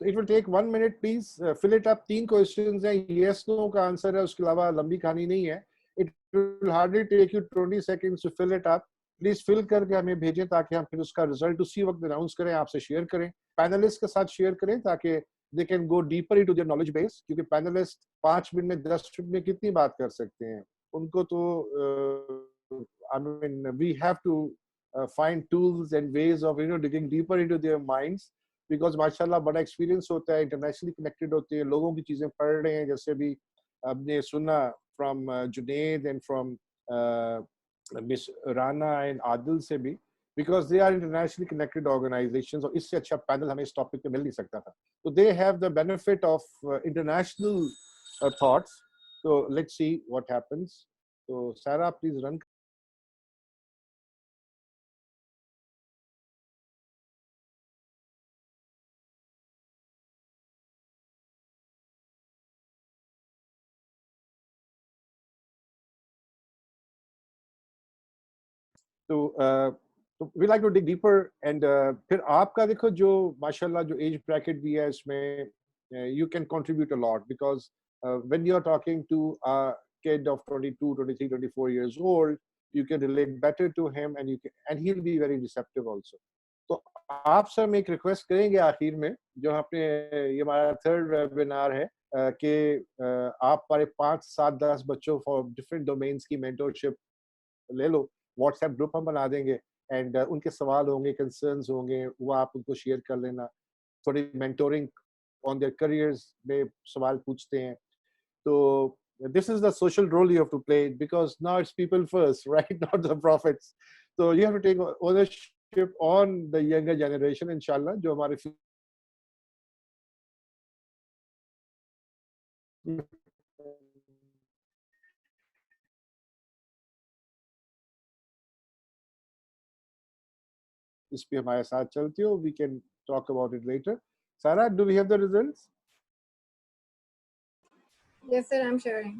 It will take 1 minute, please fill it up. 3 questions हैं, yes no का आंसर है, उसके अलावा लंबी कहानी नहीं है. It will hardly take you 20 seconds to fill it up. Please fill करके हमें भेजें ताकि हम फिर उसका रिजल्ट उसी वक्त अनाउंस करें, आपसे शेयर करें, पैनलिस्ट के साथ शेयर करें, ताकि they can go deeper into their knowledge base. क्योंकि पैनलिस्ट 5 मिनट में 10 मिनट में कितनी बात कर सकते हैं, उनको तो I mean we have to find tools and ways of digging deeper into their minds, because माशाल्लाह बड़ा एक्सपीरियंस होता है, इंटरनेशनली कनेक्टेड होते हैं, लोगों की चीजें पढ़ रहे हैं. जैसे भी आपने सुना from Junaid and from Miss Rana and Adil से भी, because they are internationally connected organizations, और इससे अच्छा पैनल हमें इस टॉपिक पे मिल नहीं सकता था. So they have the benefit of international thoughts. So let's see what happens. So Sarah, please run. तो we like to dig deeper, and फिर आपका देखो जो माशाल्लाह जो एज ब्रैकेट भी है इसमें, you can contribute a lot, because when you are talking to a kid of 22, 23, 24 years old, you can relate better to him, and he'll be very receptive also. तो आप सर हम एक request करेंगे आखिर में, जो अपने ये हमारा थर्ड वेबिनार है, कि आप हमारे 5, 7, 10 बच्चों फॉर डिफरेंट डोमेन्स की मेंटरशिप ले लो. व्हाट्सएप ग्रुप हम बना देंगे, एंड उनके सवाल होंगे, कंसर्न्स होंगे, वो आप उनको शेयर कर लेना. थोड़ी मेंटोरिंग ऑन देयर करियर्स में सवाल पूछते हैं. तो this is the social role you have to play, because now it's people first, right? Not the prophets. So you have to take ownership on the younger generation, inshallah, जो हमारे इस पे हमारे साथ चलती हो. We can talk about it later. Sarah, do we have the results? Yes, sir, I'm sharing.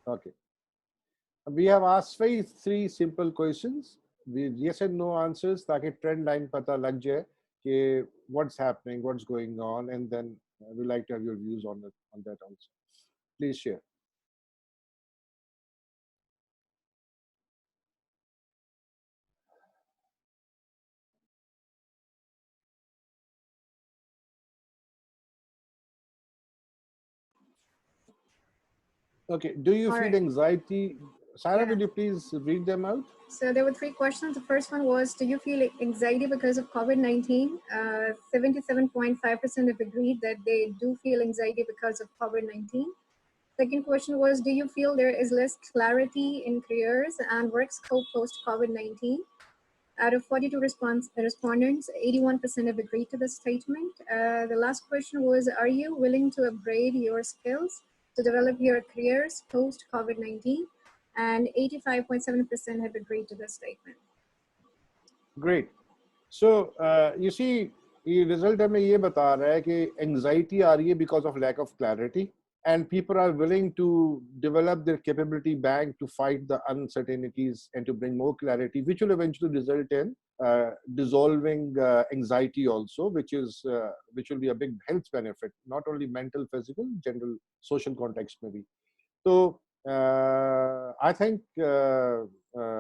Okay. We have asked 3 simple questions with yes and no answers, ताकि trend line पता लग जाए कि what's happening, what's going on, and then we like to have your views on that also. Please share. Okay. Do you All feel right. anxiety? Sarah, Yeah. will you please read them out? So there were 3 questions. The first one was, do you feel anxiety because of COVID-19? 77.5% have agreed that they do feel anxiety because of COVID-19. Second question was, do you feel there is less clarity in careers and work scope post COVID-19? Out of 42 respondents, 81% have agreed to this statement. The last question was, are you willing to upgrade your skills to develop your careers post COVID-19? and 85.7% have agreed to this statement. Great. So you see, ये result हमें ये बता रहा है कि anxiety आ रही है because of lack of clarity, and people are willing to develop their capability bank to fight the uncertainties and to bring more clarity, which will eventually result in dissolving anxiety also, which will be a big health benefit, not only mental, physical, general social context maybe. So I think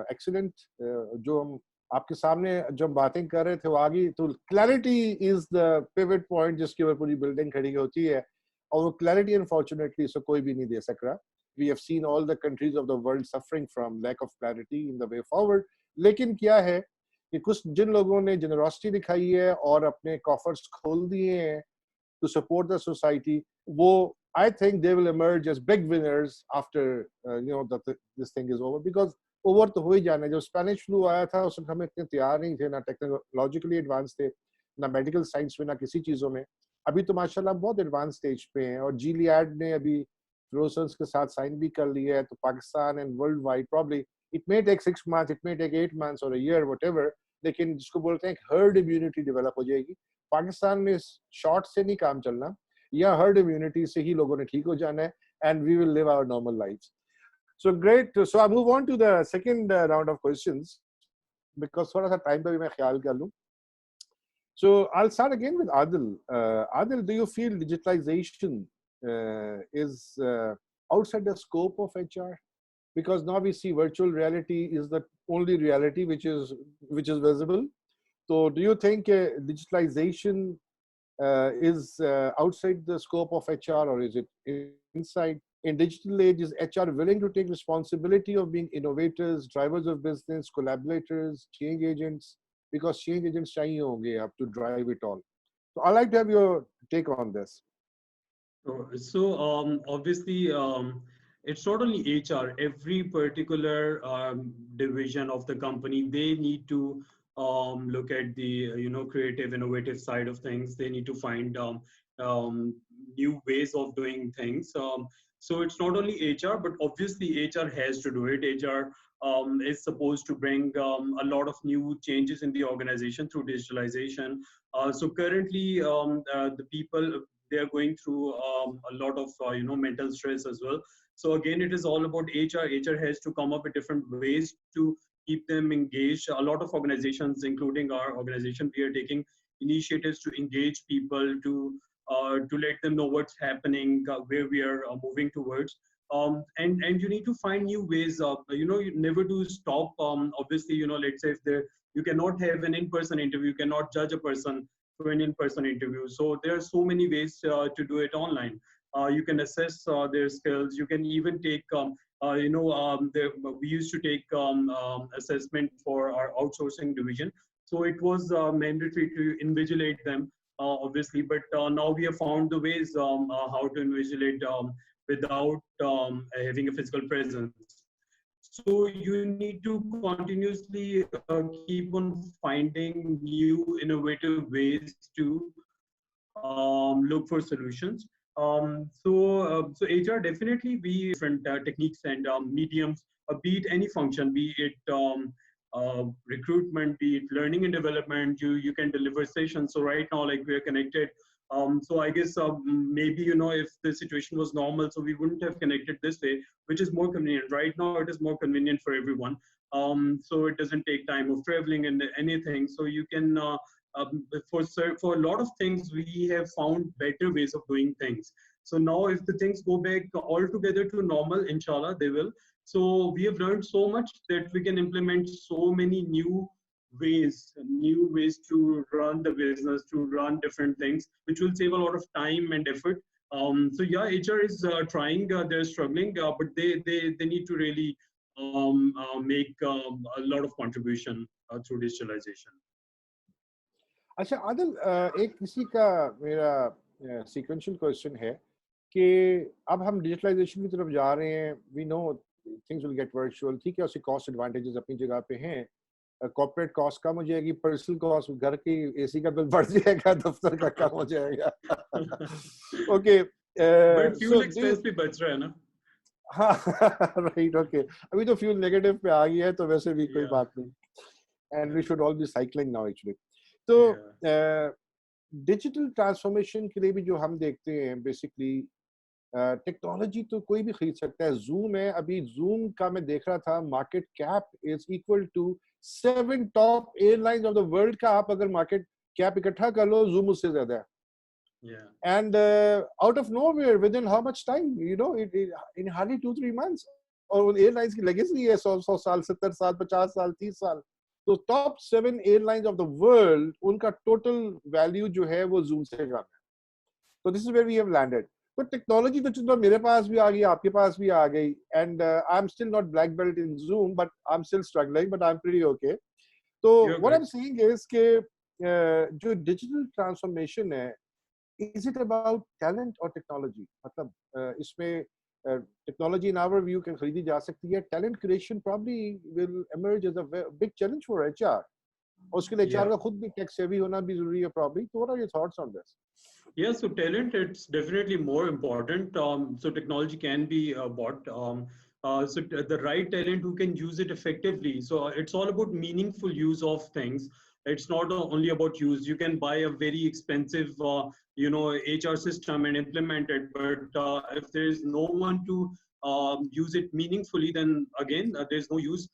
excellent. जो हम आपके सामने जब बातें कर रहे थे वो आगे तो clarity is the pivot point जिसके ऊपर पूरी बिल्डिंग खड़ी होती है, और वो क्लैरिटी अनफॉर्चुनेटली सो कोई भी नहीं दे सक रहा. We have seen all the countries of the world suffering from lack of clarity in the way forward. लेकिन क्या है कि कुछ जिन लोगों ने जनरोसिटी दिखाई है और अपने कॉफर्स खोल दिए हैं to support the society, वो I think they will emerge as big winners after this thing is over, because over तो हो ही जाना है. जब स्पेनिश फ्लू आया था उस वक्त हम इतने तैयार नहीं थे, ना टेक्नोलॉजिकली एडवांस थे, ना मेडिकल साइंस में, ना किसी चीज़ों में. अभी तो माशाल्लाह बहुत एडवांस स्टेज पे हैं, और जीलियाड ने अभी फ्लोरेंस के साथ साइन भी कर लिया है. तो Pakistan and worldwide probably it may take 6 months, it may take 8 months और a year whatever, लेकिन जिसको बोलते हैं हर्ड इम्यूनिटी डेवलप हो जाएगी. पाकिस्तान में शॉर्ट से नहीं काम चलना, या हर्ड इम्यूनिटी से ही लोगों ने ठीक हो जाना है, and we will live our normal lives. So great. So I move on to the second round of questions, because थोड़ा सा time पे भी मैं ख्याल कर लूँ. So I'll start again with Adil. Adil, do you feel digitalization is outside the scope of HR? Because now we see virtual reality is the only reality which is visible. So do you think digitalization is outside the scope of HR, or is it inside? In digital age, is HR willing to take responsibility of being innovators, drivers of business, collaborators, change agents? Because change agents चाहिए होंगे have to drive it all. So I'd like to have your take on this. So obviously, it's not only HR. Every particular division of the company, they need to look at the creative, innovative side of things. They need to find new ways of doing things. So it's not only HR, but obviously HR has to do it. HR is supposed to bring a lot of new changes in the organization through digitalization. So currently, the people, they are going through a lot of mental stress as well. So again, it is all about HR. HR has to come up with different ways to keep them engaged. A lot of organizations, including our organization, we are taking initiatives to engage people, to let them know what's happening, where we are moving towards. And you need to find new ways of, you never to stop. Obviously, let's say if you cannot have an in-person interview, you cannot judge a person through an in-person interview. So there are so many ways to do it online. You can assess their skills. You can even take, we used to take assessment for our outsourcing division. So it was mandatory to invigilate them. Obviously, but now we have found the ways how to invigilate without having a physical presence. So you need to continuously keep on finding new innovative ways to look for solutions. So HR definitely be different techniques and mediums, be it any function, be it recruitment, be it learning and development. You can deliver sessions. So right now, like, we are connected. So I guess maybe if the situation was normal, so we wouldn't have connected this way, which is more convenient. Right now, it is more convenient for everyone. So it doesn't take time of traveling and anything. So you can for a lot of things, we have found better ways of doing things. So now, if the things go back altogether to normal, inshallah, they will. So we have learned so much that we can implement so many new ways to run the business, to run different things, which will save a lot of time and effort. So yeah, HR is trying, they're struggling, but they need to really make a lot of contribution through digitalization. अच्छा आदिल, एक किसी का मेरा sequential question है कि अब हम digitalisation की तरफ जा रहे हैं. We know things will get virtual, ठीक है, उसके कॉस्ट एडवांटेजेस अपनी जगह पे हैं. कॉर्पोरेट कॉस्ट कम हो जाएगी, पर्सनल कॉस्ट, घर की एसी का बिल बढ़ जाएगा, दफ्तर का कम हो जाएगा. ओके, बट फ्यूल एक्सपेंस भी बच रहा है ना. हाँ राइट ओके अभी तो फ्यूल नेगेटिव पे आ गया है तो वैसे भी कोई Yeah. बात नहीं and we should all be cycling now actually तो Yeah. डिजिटल ट्रांसफॉर्मेशन के लिए भी जो हम देखते हैं बेसिकली टेक्नोलॉजी तो कोई भी खरीद सकता है जूम है अभी जूम का मैं देख रहा था market cap is equal to 7 top airlines of the world का आप अगर मार्केट कैप इकट्ठा कर लो जूम उससे ज्यादा है Yeah. and out of nowhere within how much time in hardly 2-3 months और उन एयरलाइंस की लेगेसी है 100 साल 70 साल 50 साल 30 साल तो top 7 airlines of the world उनका टोटल वैल्यू जो है वो जूम से कम है तो this is where we have landed तो टेक्नोलॉजी तो चलो मेरे पास भी आ गई आपके पास भी आ गई and I am still not black belt in zoom but I am still struggling but I am pretty okay तो You're what I am good. Saying is के जो डिजिटल ट्रांसफॉर्मेशन है is it about talent or technology मतलब इसमें technology in our view can खरीदी जा सकती है talent creation probably will emerge as a big challenge for HR और उसके लिए HR Yeah. का खुद भी tech savvy होना भी जरूरी है probably so what are your thoughts on this Yeah, so talent, it's definitely more important. So technology can be bought. The right talent who can use it effectively. So it's all about meaningful use of things. It's not only about use. You can buy a very expensive, HR system and implement it. But if there is no one to use it meaningfully, then again, there's no use.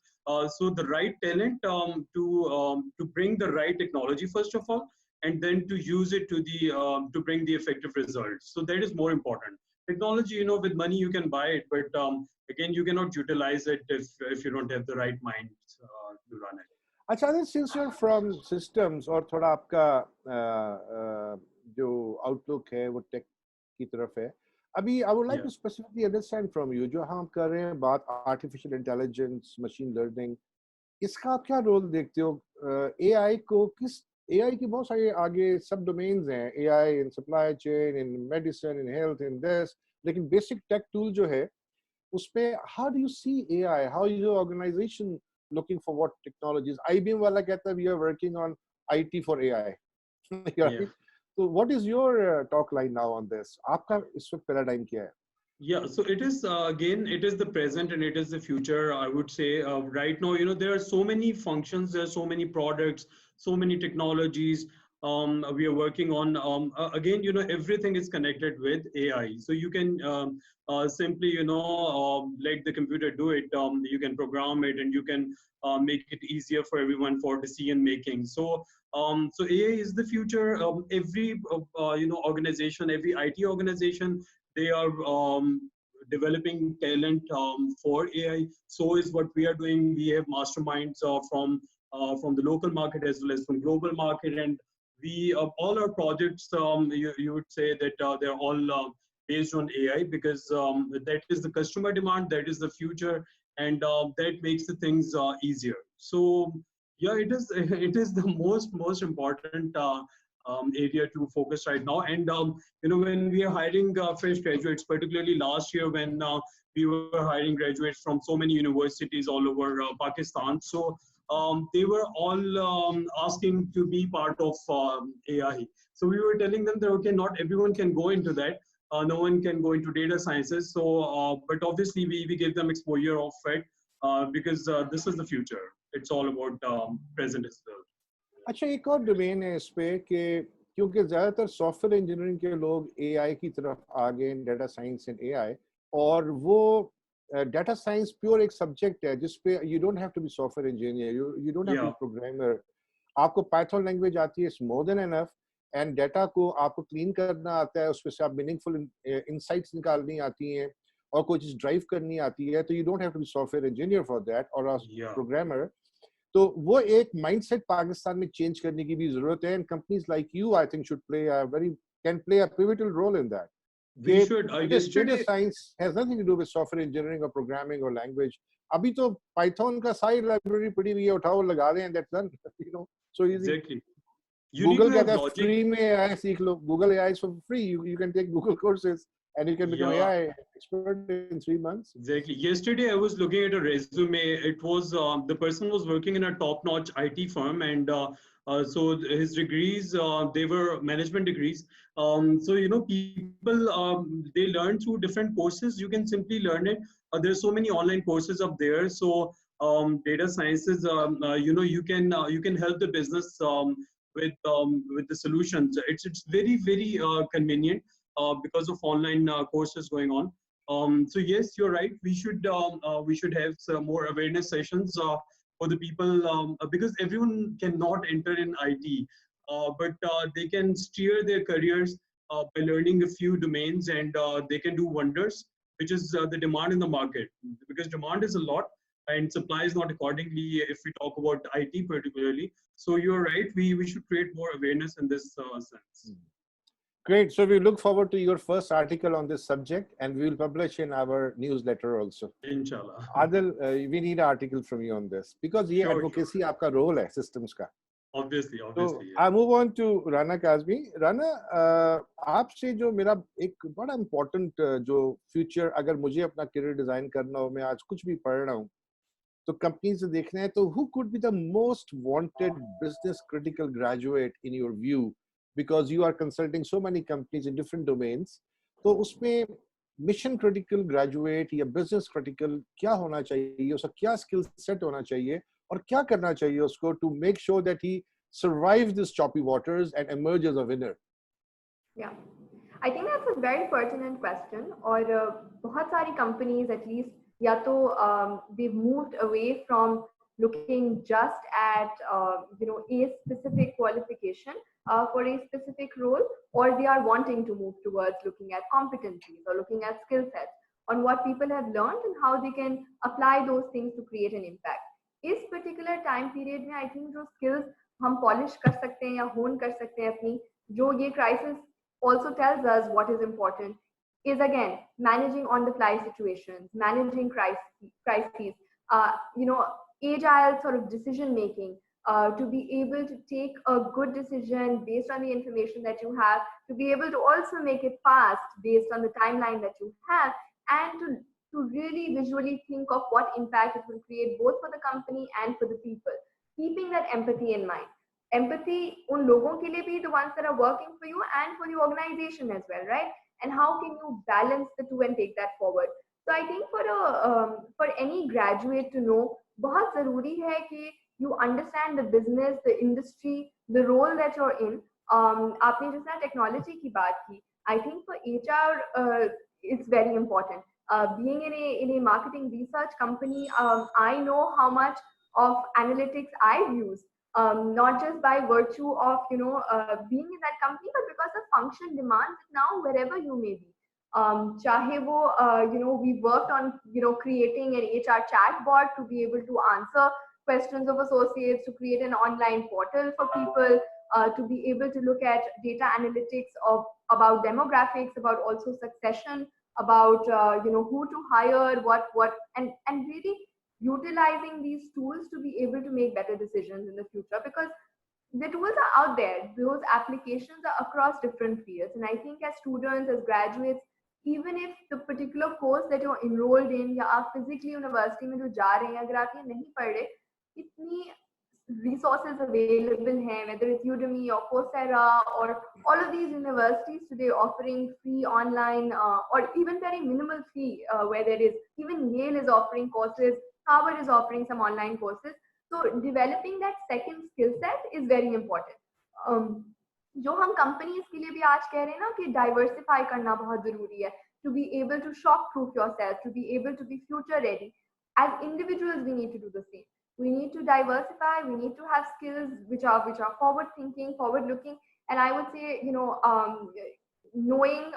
So the right talent to bring the right technology, first of all, and then to use it to bring the effective results. So that is more important. Technology, with money you can buy it, but again, you cannot utilize it if you don't have the right mind to run it. अच्छा since you're from systems और थोड़ा आपका जो outlook है वो tech की तरफ है अभी I would like Yeah. to specifically understand from you जो हम कर रहे हैं बात artificial intelligence machine learning इसका आप क्या रोल देखते हो AI को किस AI की बहुत सारे आगे सब डोमेन्स हैं AI in supply chain in medicine in health in this लेकिन basic tech tool जो है उसपे how do you see AI how is your organization looking for what technologies IBM वाला कहता है we are working on IT for AI right? Yeah. So what is your talk line now on this आपका इस वक्त paradigm क्या है Yeah, so it is again, it is the present and it is the future. I would say right now, there are so many functions, there are so many products, so many technologies we are working on. Again, everything is connected with AI. So you can simply, let the computer do it. You can program it and you can make it easier for everyone for decision making. So AI is the future. Every organization, every IT organization, they are developing talent for AI. So is what we are doing. We have masterminds from the local market as well as from global market, and we all our projects. You would say that they're all based on AI because that is the customer demand, that is the future, and that makes the things easier. So yeah, it is it is the most important area to focus right now. And when we are hiring fresh graduates, particularly last year when we were hiring graduates from so many universities all over Pakistan, so they were all asking to be part of AI. So we were telling them that okay, not everyone can go into that. No one can go into data sciences. So, but obviously we give them exposure of it because this is the future. It's all about present as well. अच्छा एक और domain है इस पे कि क्योंकि ज्यादातर software engineering के लोग एआई की तरफ आ गए डेटा साइंस एंड एआई और वो डेटा साइंस प्योर एक सब्जेक्ट है जिस पे you don't have to be software engineer you don't have to be programmer आपको पाइथन लैंग्वेज आती है it's more than enough and data को आपको क्लीन करना आता है उसमें से आप मीनिंगफुल इनसाइट्स निकालनी आती हैं और कोई चीज ड्राइव करनी आती है तो you don't have to be software engineer for that और प्रोग्रामर तो वो एक माइंडसेट पाकिस्तान में चेंज करने की भी जरूरत है and companies like you I think should play a very can play a pivotal role in that We should. Data science has nothing to do with software engineering or programming or language. अभी तो Python का सारी library पड़ी हुई है उठाओ लगा दें and that's done. So easy. Exactly. You Google need to have कहता है logic. free में AI सीख लो. Google AI is for free. You can take Google courses and you can become AI expert in 3 months. Exactly. Yesterday I was looking at a resume. It was the person was working in a top-notch IT firm, and so his degrees they were management degrees. So people they learn through different courses. You can simply learn it there's so many online courses up there. So data sciences, you can help the business with the solutions. It's very very convenient because of online courses going on. So yes, you're right. We should have some more awareness sessions for the people because everyone cannot enter in IT, but they can steer their careers by learning a few domains, and they can do wonders, which is the demand in the market. Because demand is a lot and supply is not accordingly if we talk about IT particularly. So you're right. We should create more awareness in this sense. Great. So we look forward to your first article on this subject, and we will publish in our newsletter also. Inshallah. Adil, we need an article from you on this because ये Sure, advocacy आपका role है systems का. Obviously, So obviously. I move on to Rana Kazmi. Rana, आपसे जो मेरा एक बड़ा important जो future अगर मुझे अपना career design करना हो, मैं आज कुछ भी पढ़ रहा हूँ, तो companies से देखना है, तो who could be the most wanted business critical graduate in your view? Because you are consulting so many companies in different domains, तो उसमें mission critical graduate या business critical क्या होना चाहिए, उसका क्या skill set होना चाहिए, और क्या करना चाहिए उसको to make sure that he survives this choppy waters and emerges a winner? Yeah, I think that's a very pertinent question. और बहुत सारी companies at least या तो they've moved away from looking just at a specific qualification for a specific role, or they are wanting to move towards looking at competencies or looking at skill sets on what people have learned and how they can apply those things to create an impact. इस particular time period में I think जो skills हम polish कर सकते हैं या hone कर सकते हैं अपनी, जो ये crisis also tells us what is important, is again managing on the fly situations, managing crises, agile sort of decision making, to be able to take a good decision based on the information that you have, to be able to also make it fast based on the timeline that you have, and to really visually think of what impact it will create both for the company and for the people, keeping that empathy in mind. Empathy उन लोगों के लिए भी, the ones that are working for you, and for the organization as well, right? And how can you balance the two and take that forward? So I think for any graduate to know, बहुत ज़रूरी है कि you understand the business, the industry, the role that you're in. आपने जिस तरह technology की बात की, I think for HR it's very important. Being in a marketing research company, I know how much of analytics I've used. Not just by virtue of being in that company, but because the function demands it now wherever you may be. चाहे वो we worked on creating an HR chatbot to be able to answer questions of associates, to create an online portal for people, to be able to look at data analytics about demographics, about also succession, about who to hire, what and really utilizing these tools to be able to make better decisions in the future, because the tools are out there. Those applications are across different fields, and I think as students, as graduates, even if the particular course that you're enrolled in या आप physically university में जो जा रहे हैं, अगर आप ये नहीं पढ़ रहे, इतनी resources available हैं, whether it's Udemy or Coursera or all of these universities today offering free online or even very minimal fee, where there is, even Yale is offering courses, Harvard is offering some online courses. So developing that second skill set is very important. जो हम companies के लिए भी आज कह रहे हैं ना कि diversify करना बहुत जरूरी है, to be able to shock proof yourself, to be able to be future ready. As individuals, we need to do the same. We need to diversify. We need to have skills which are forward thinking, forward looking, and I would say knowing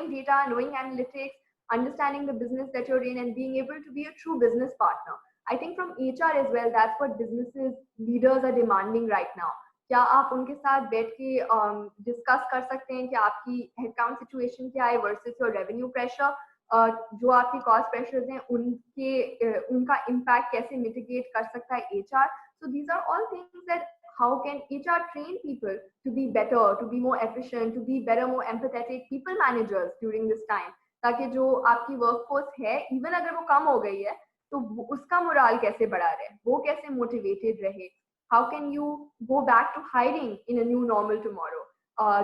data, knowing analytics, understanding the business that you're in, and being able to be a true business partner. I think from HR as well, that's what businesses leaders are demanding right now. क्या आप उनके साथ बैठ के discuss कर सकते हैं कि आपकी हेडकाउंट सिचुएशन क्या है वर्सेस योर रेवेन्यू प्रेशर, जो आपकी कॉस्ट प्रेशर्स हैं उनका इम्पैक्ट कैसे मिटिगेट कर सकता है HR. So these are all things that how can HR train people to be better, to be more efficient, to be better, more empathetic people managers during this time, ताकि जो आपकी workforce है, even अगर वो कम हो गई है, तो उसका मोराल कैसे बढ़ा रहे, वो कैसे मोटिवेटेड रहे. How can you go back to hiring in a new normal tomorrow?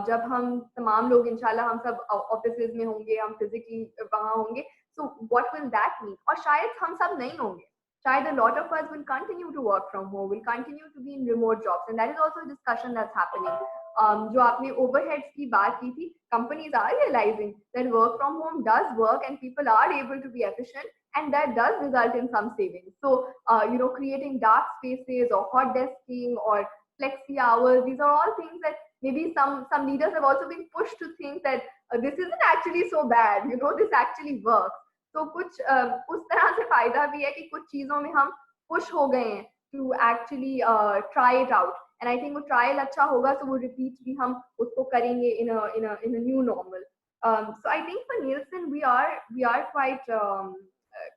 जब हम तमाम लोग इंशाल्लाह हम सब ऑफिसेज में होंगे, हम फिजिकली वहाँ होंगे, So what will that mean? और शायद हम सब नहीं होंगे. शायद a lot of us will continue to work from home, will continue to be in remote jobs, and that is also a discussion that's happening. जो आपने overheads की बात की थी, companies are realizing that work from home does work and people are able to be efficient, and that does result in some savings. So, creating dark spaces or hot desking or flexi hours, these are all things that maybe some leaders have also been pushed to think that this isn't actually so bad. This actually works. तो कुछ उस तरह से फायदा भी है कि कुछ चीजों में हम पुश हो गए हैं to actually try it out, and I think वो ट्रायल अच्छा होगा तो वो रिपीट भी हम उसको करेंगे in a new normal. So I think for Nielsen we are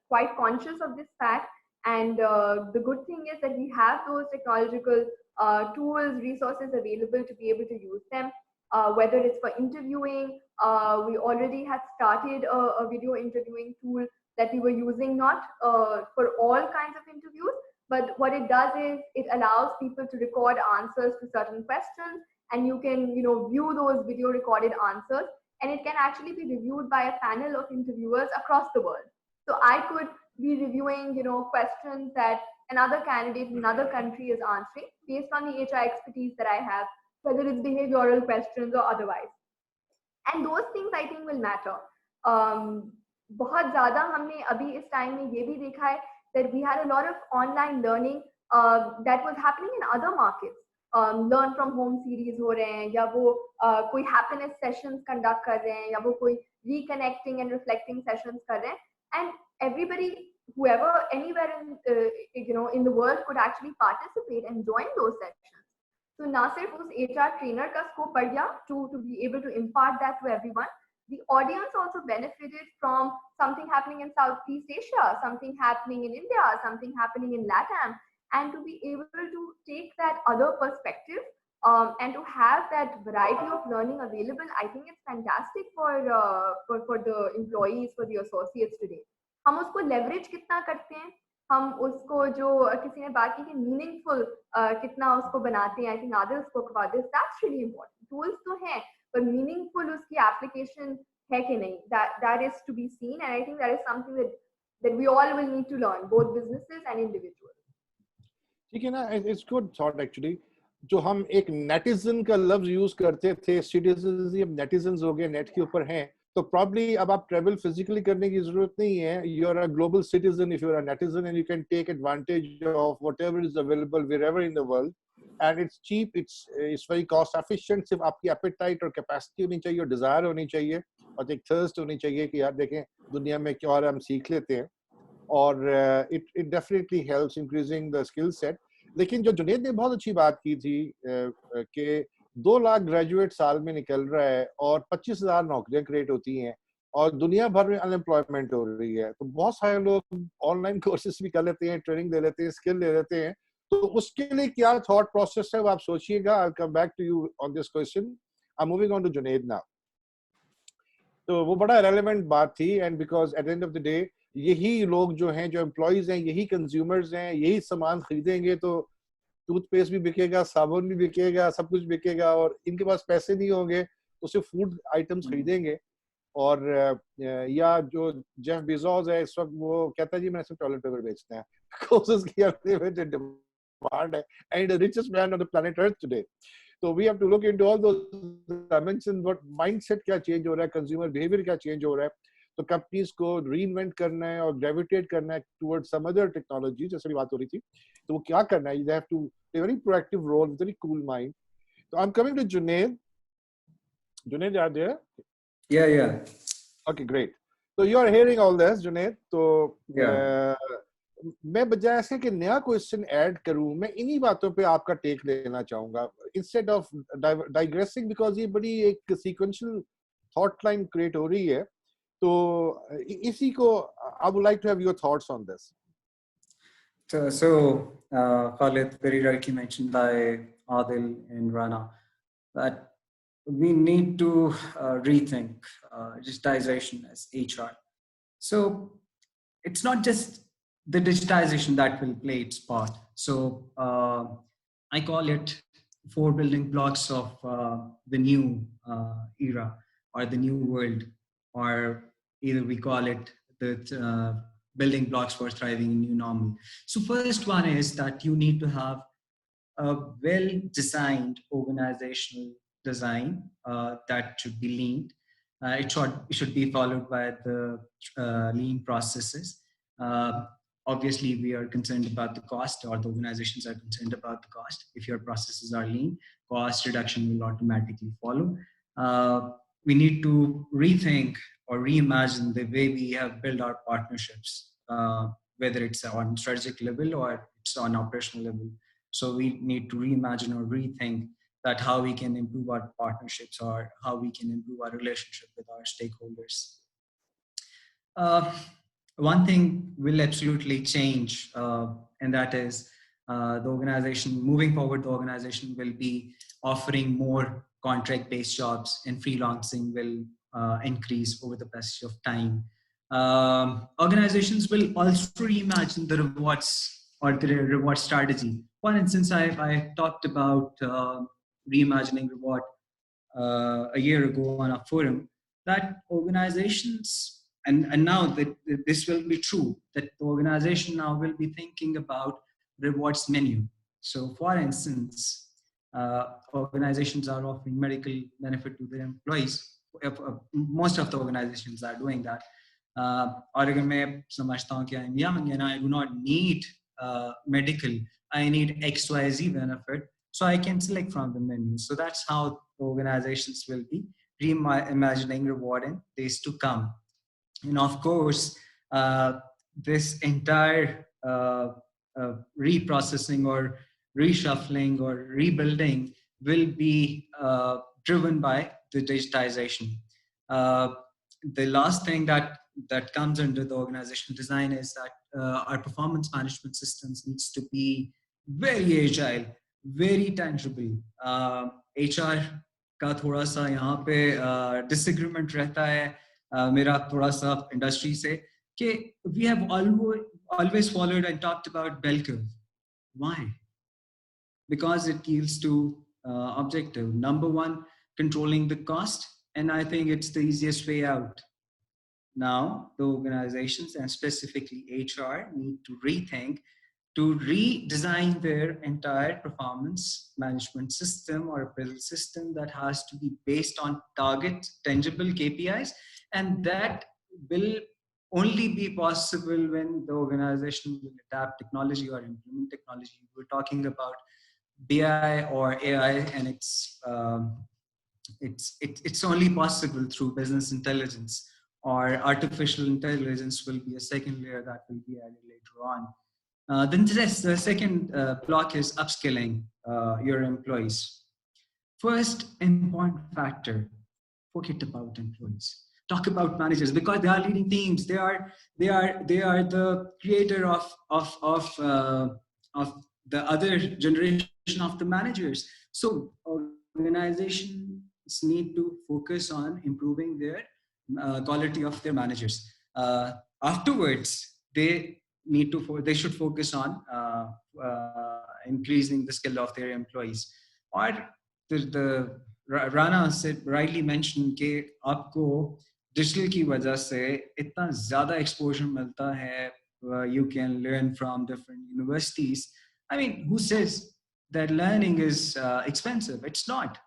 quite conscious of this fact, and the good thing is that we have those technological tools, resources available to be able to use them. Whether it's for interviewing, we already had started a video interviewing tool that we were using, not for all kinds of interviews, but what it does is it allows people to record answers to certain questions, and you can view those video recorded answers, and it can actually be reviewed by a panel of interviewers across the world. So I could be reviewing questions that another candidate in another country is answering based on the HR expertise that I have, whether it's behavioral questions or otherwise. And those things I think will matter. बहुत ज़्यादा हमने अभी इस time में ये भी देखा है that we had a lot of online learning that was happening in other markets. Learn from home series हो रहे हैं, या वो कोई happiness sessions conduct कर रहे हैं, या वो कोई reconnecting and reflecting sessions कर रहे हैं, and everybody, whoever, anywhere in the world could actually participate and join those sessions. So ना सिर्फ उस HR trainer का scope बढ़ गया to be able to impart that to everyone. The audience also benefited from something happening in Southeast Asia, something happening in India, something happening in LATAM, and to be able to take that other perspective and to have that variety of learning available, I think it's fantastic for the employees, for the associates today. हम उसको leverage कितना करते हैं, हम उसको जो किसी ने बात की कि मीनिंगफुल कितना उसको बनाते हैं. I think Adil spoke about this. That's really important. Tools तो हैं, पर मीनिंगफुल उसकी एप्लीकेशन है कि नहीं, that is to be seen, and I think that is something that we all will need to learn, both businesses and individuals. ठीक है ना, it's good thought actually. जो हम एक नेटिजन का लफ्ज यूज करते थे, सिटीजन नेटिजन्स हो गए, नेट के ऊपर हैं, तो प्रॉब्ली अब आप ट्रेवल फिजिकली करने की जरूरत नहीं है. You are a global citizen if you are a netizen, and you can take advantage of whatever is available wherever in the world, and it's cheap, it's very cost efficient. सिर्फ आपकी apatite और capacity होनी चाहिए, और Dzire होनी चाहिए, और एक थर्स्ट होनी चाहिए कि यार देखें दुनिया में क्या और हम सीख लेते हैं. और it definitely helps increasing the skill set. लेकिन जो जुनेद ने बहुत अच्छी बात की थी कि 2 लाख ग्रेजुएट साल में निकल रहा है और 25,000 नौकरियां क्रिएट होती हैं और दुनिया भर में अनएम्प्लॉयमेंट हो रही है, तो बहुत सारे लोग ऑनलाइन कोर्सेज भी कर लेते हैं, ट्रेनिंग ले लेते हैं, स्किल ले लेते हैं. तो उसके लिए क्या थॉट प्रोसेस है वो आप सोचिएगा. I will come back to you on this question. I am moving on to Junaid now. तो वो बड़ा रेलेवेंट बात थी, and because at the end of the day यही लोग जो हैं, जो एम्प्लॉयज हैं, यही कंज्यूमर्स हैं, यही सामान खरीदेंगे तो टूथपेस्ट भी बिकेगा, साबुन भी बिकेगा, सब कुछ बिकेगा. और इनके पास पैसे नहीं होंगे तो सिर्फ फूड आइटम्स खरीदेंगे. और या जो जेफ बेजोस है इस वक्त, वो कहता है जी मैंने सिर्फ टॉयलेट पेपर बेचना है, बिकॉज़ उसकी अनलिमिटेड डिमांड है, and the richest man on the planet earth today. तो we have to look into all those dimensions. What mindset क्या चेंज हो रहा है, कंज्यूमर बिहेवियर क्या चेंज हो रहा है. तो कंपनीज को रीइन्वेंट करना है और ग्रेविटेट करना है टुवर्ड्स सम अदर टेक्नोलॉजी, जैसे भी बात हो रही थी. तो वो क्या करना है, they have to a very proactive role, very cool mind. So I'm coming to Junaid. Junaid, are there? Yeah. Okay, great. So you are hearing all this, Junaid. So मैं बजाय ऐसे कि नया क्वेश्चन ऐड करूं, मैं इन्हीं बातों पे आपका टेक लेना चाहूंगा इंस्टेड ऑफ डाइग्रेसिंग, बिकॉज ये बड़ी एक सीक्वेंशियल थॉट लाइन क्रिएट हो रही है. तो इसी को I would like to have your thoughts on this. So Khalid very rightly mentioned by Adil and Rana that we need to rethink digitization as HR. So it's not just the digitization that will play its part. So I call it 4 building blocks of the new era or the new world, or either we call it the building blocks for thriving in new normal. So first one is that you need to have a well-designed organizational design that should be lean. It should be followed by the lean processes. Obviously, we are concerned about the cost, or the organizations are concerned about the cost. If your processes are lean, cost reduction will automatically follow. We need to rethink or reimagine the way we have built our partnerships, whether it's on strategic level or it's on operational level. So we need to reimagine or rethink that how we can improve our partnerships or how we can improve our relationship with our stakeholders. One thing will absolutely change, and that is the organization, moving forward, the organization will be offering more contract-based jobs, and freelancing will increase over the passage of time. Organizations will also reimagine the rewards or the reward strategy. For instance, I talked about reimagining reward a year ago on a forum, that organizations, and now that this will be true, that the organization now will be thinking about rewards menu. So for instance, organizations are offering medical benefit to their employees. Most of the organizations are doing that. और अगर मैं समझता हूँ कि I'm young and I do not need medical, I need XYZ benefit, so I can select from the menu. So that's how organizations will be reimagining reward in days to come. And of course, this entire reprocessing or reshuffling or rebuilding will be driven by the digitization. The last thing that comes under the organizational design is that our performance management systems needs to be very agile, very tangible. HR का थोड़ा सा यहाँ पे disagreement रहता है मेरा थोड़ा सा industry से कि we have always followed and talked about bell curve. Why? Because it yields to objective. Number one, controlling the cost, and I think it's the easiest way out. Now, the organizations and specifically HR need to rethink, to redesign their entire performance management system or appraisal system that has to be based on target, tangible KPIs, and that will only be possible when the organization will adapt technology or implement technology. We're talking about BI or AI, and it's only possible through business intelligence, or artificial intelligence will be a second layer that will be added later on. Then the second block is upskilling your employees. First important factor, forget about employees. Talk about managers, because they are leading teams. They are the creator of the other generation of the managers. So organizations need to focus on improving their quality of their managers. Afterwards, they should focus on increasing the skill of their employees. Or the Rana said, rightly mentioned कि आपको digital की वजह से इतना ज़्यादा exposure मिलता है. You can learn from different universities. I mean, who says that learning is expensive? It's not.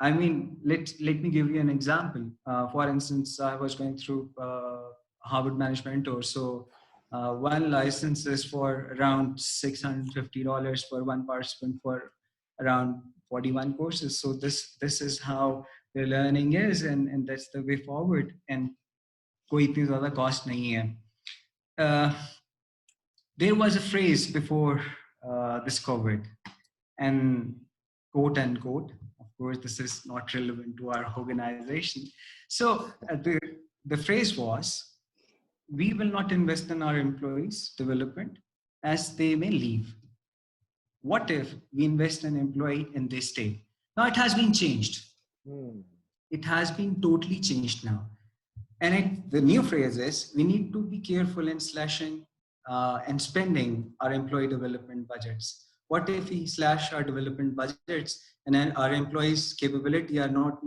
I mean, let me give you an example. For instance, I was going through Harvard Management Mentor. So one license is for around $650 for one participant for around 41 courses. So this is how the learning is, and that's the way forward. And कोई इतनी ज़्यादा cost नहीं है. There was a phrase before this COVID, and quote unquote, of course, this is not relevant to our organization. So the phrase was, we will not invest in our employees' development as they may leave. What if we invest in an employee and they stay? Now it has been changed. It has been totally changed now. And the new phrase is, we need to be careful in slashing and spending our employee development budgets. What if we slash our development budgets and then our employees' capability are not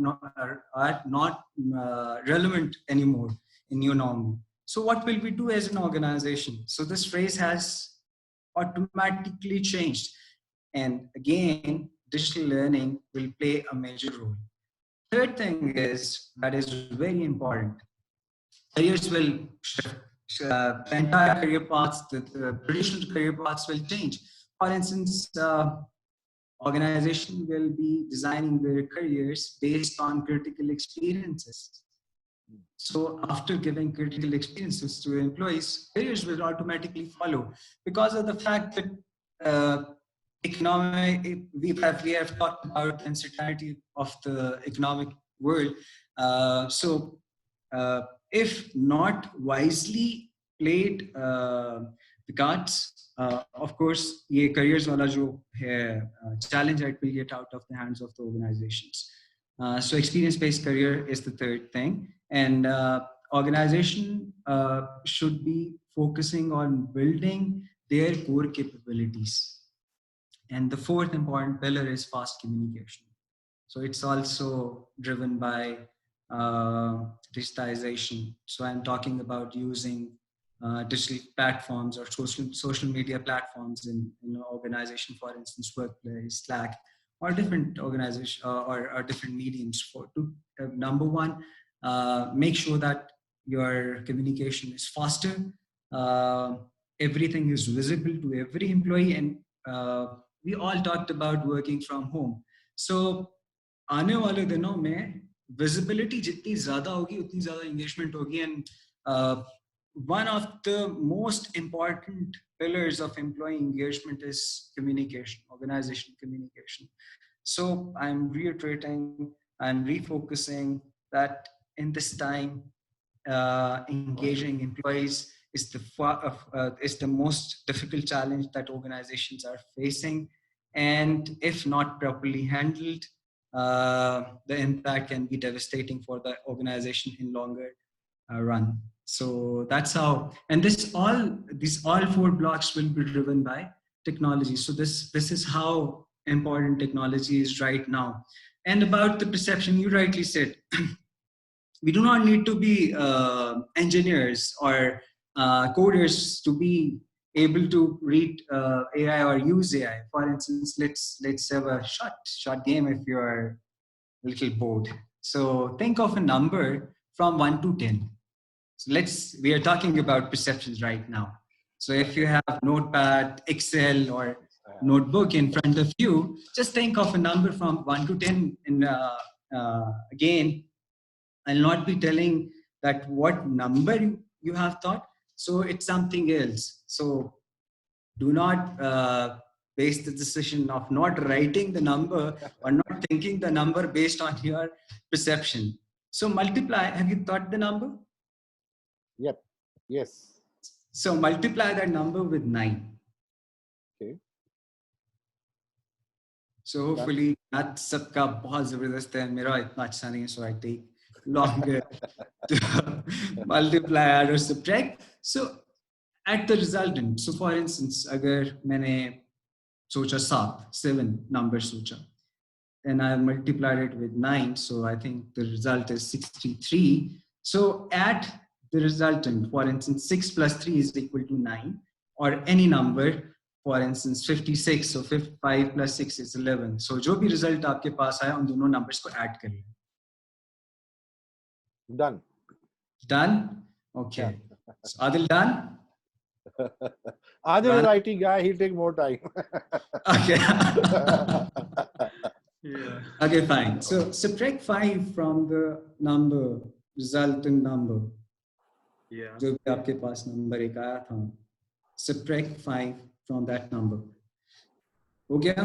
relevant anymore? new normal. So what will we do as an organization? So this phrase has automatically changed. And again, digital learning will play a major role. Third thing is, that is very important. Careers will shift. The entire career paths, the traditional career paths will change. For instance, organization will be designing their careers based on critical experiences. So after giving critical experiences to employees, careers will automatically follow, because of the fact that we have talked about the uncertainty of the economic world. If not wisely played the cards, of course, ये careers वाला जो है challenge, it will get out of the hands of the organizations. So experience-based career is the third thing, and organization should be focusing on building their core capabilities. And the fourth important pillar is fast communication. So it's also driven by digitization. So I'm talking about using digital platforms or social media platforms in organization, for instance, Workplace, Slack, or different organization or different mediums to number one, make sure that your communication is faster, everything is visible to every employee, and we all talked about working from home. So आने वाले दिनों में visibility जितनी ज़्यादा होगी उतनी ज़्यादा engagement होगी, and one of the most important pillars of employee engagement is communication, organization communication. So I'm reiterating and refocusing that in this time, engaging employees is the most difficult challenge that organizations are facing. And if not properly handled, the impact can be devastating for the organization in longer run. So that's how, and these all four blocks will be driven by technology. So this is how important technology is right now. And about the perception, you rightly said, we do not need to be engineers or coders to be able to read AI or use AI. For instance, let's have a short game if you're a little bored. So think of a number from 1 to 10. So we are talking about perceptions right now. So if you have Notepad, Excel, or notebook in front of you, just think of a number from 1 to 10. And again, I'll not be telling that what number you have thought. So it's something else. So do not base the decision of not writing the number or not thinking the number based on your perception. So multiply, have you thought the number? Yep. Yes. So multiply that number with 9. Okay. So hopefully that sabka bahut zabardast hai, mera itna acha nahi hai, so I take longer to multiply, add or subtract. So at the resultant, so for instance, agar maine socha 7 numbers socha, and I multiplied it with 9, so I think the result is 63. So at the resultant, for instance, 6 plus 3 is equal to 9, or any number, for instance, 56. So 5 plus 6 is 11. So जो भी result आपके पास आया, उन दोनों numbers को add करिए. Done. Done? Okay. So Adil done? Adil is an IT guy, he'll take more time. Okay. Yeah. Okay, fine. So subtract 5 from the number, resultant number. Yeah. जो भी आपके पास number एक आया था. Subtract 5 from that number. हो गया?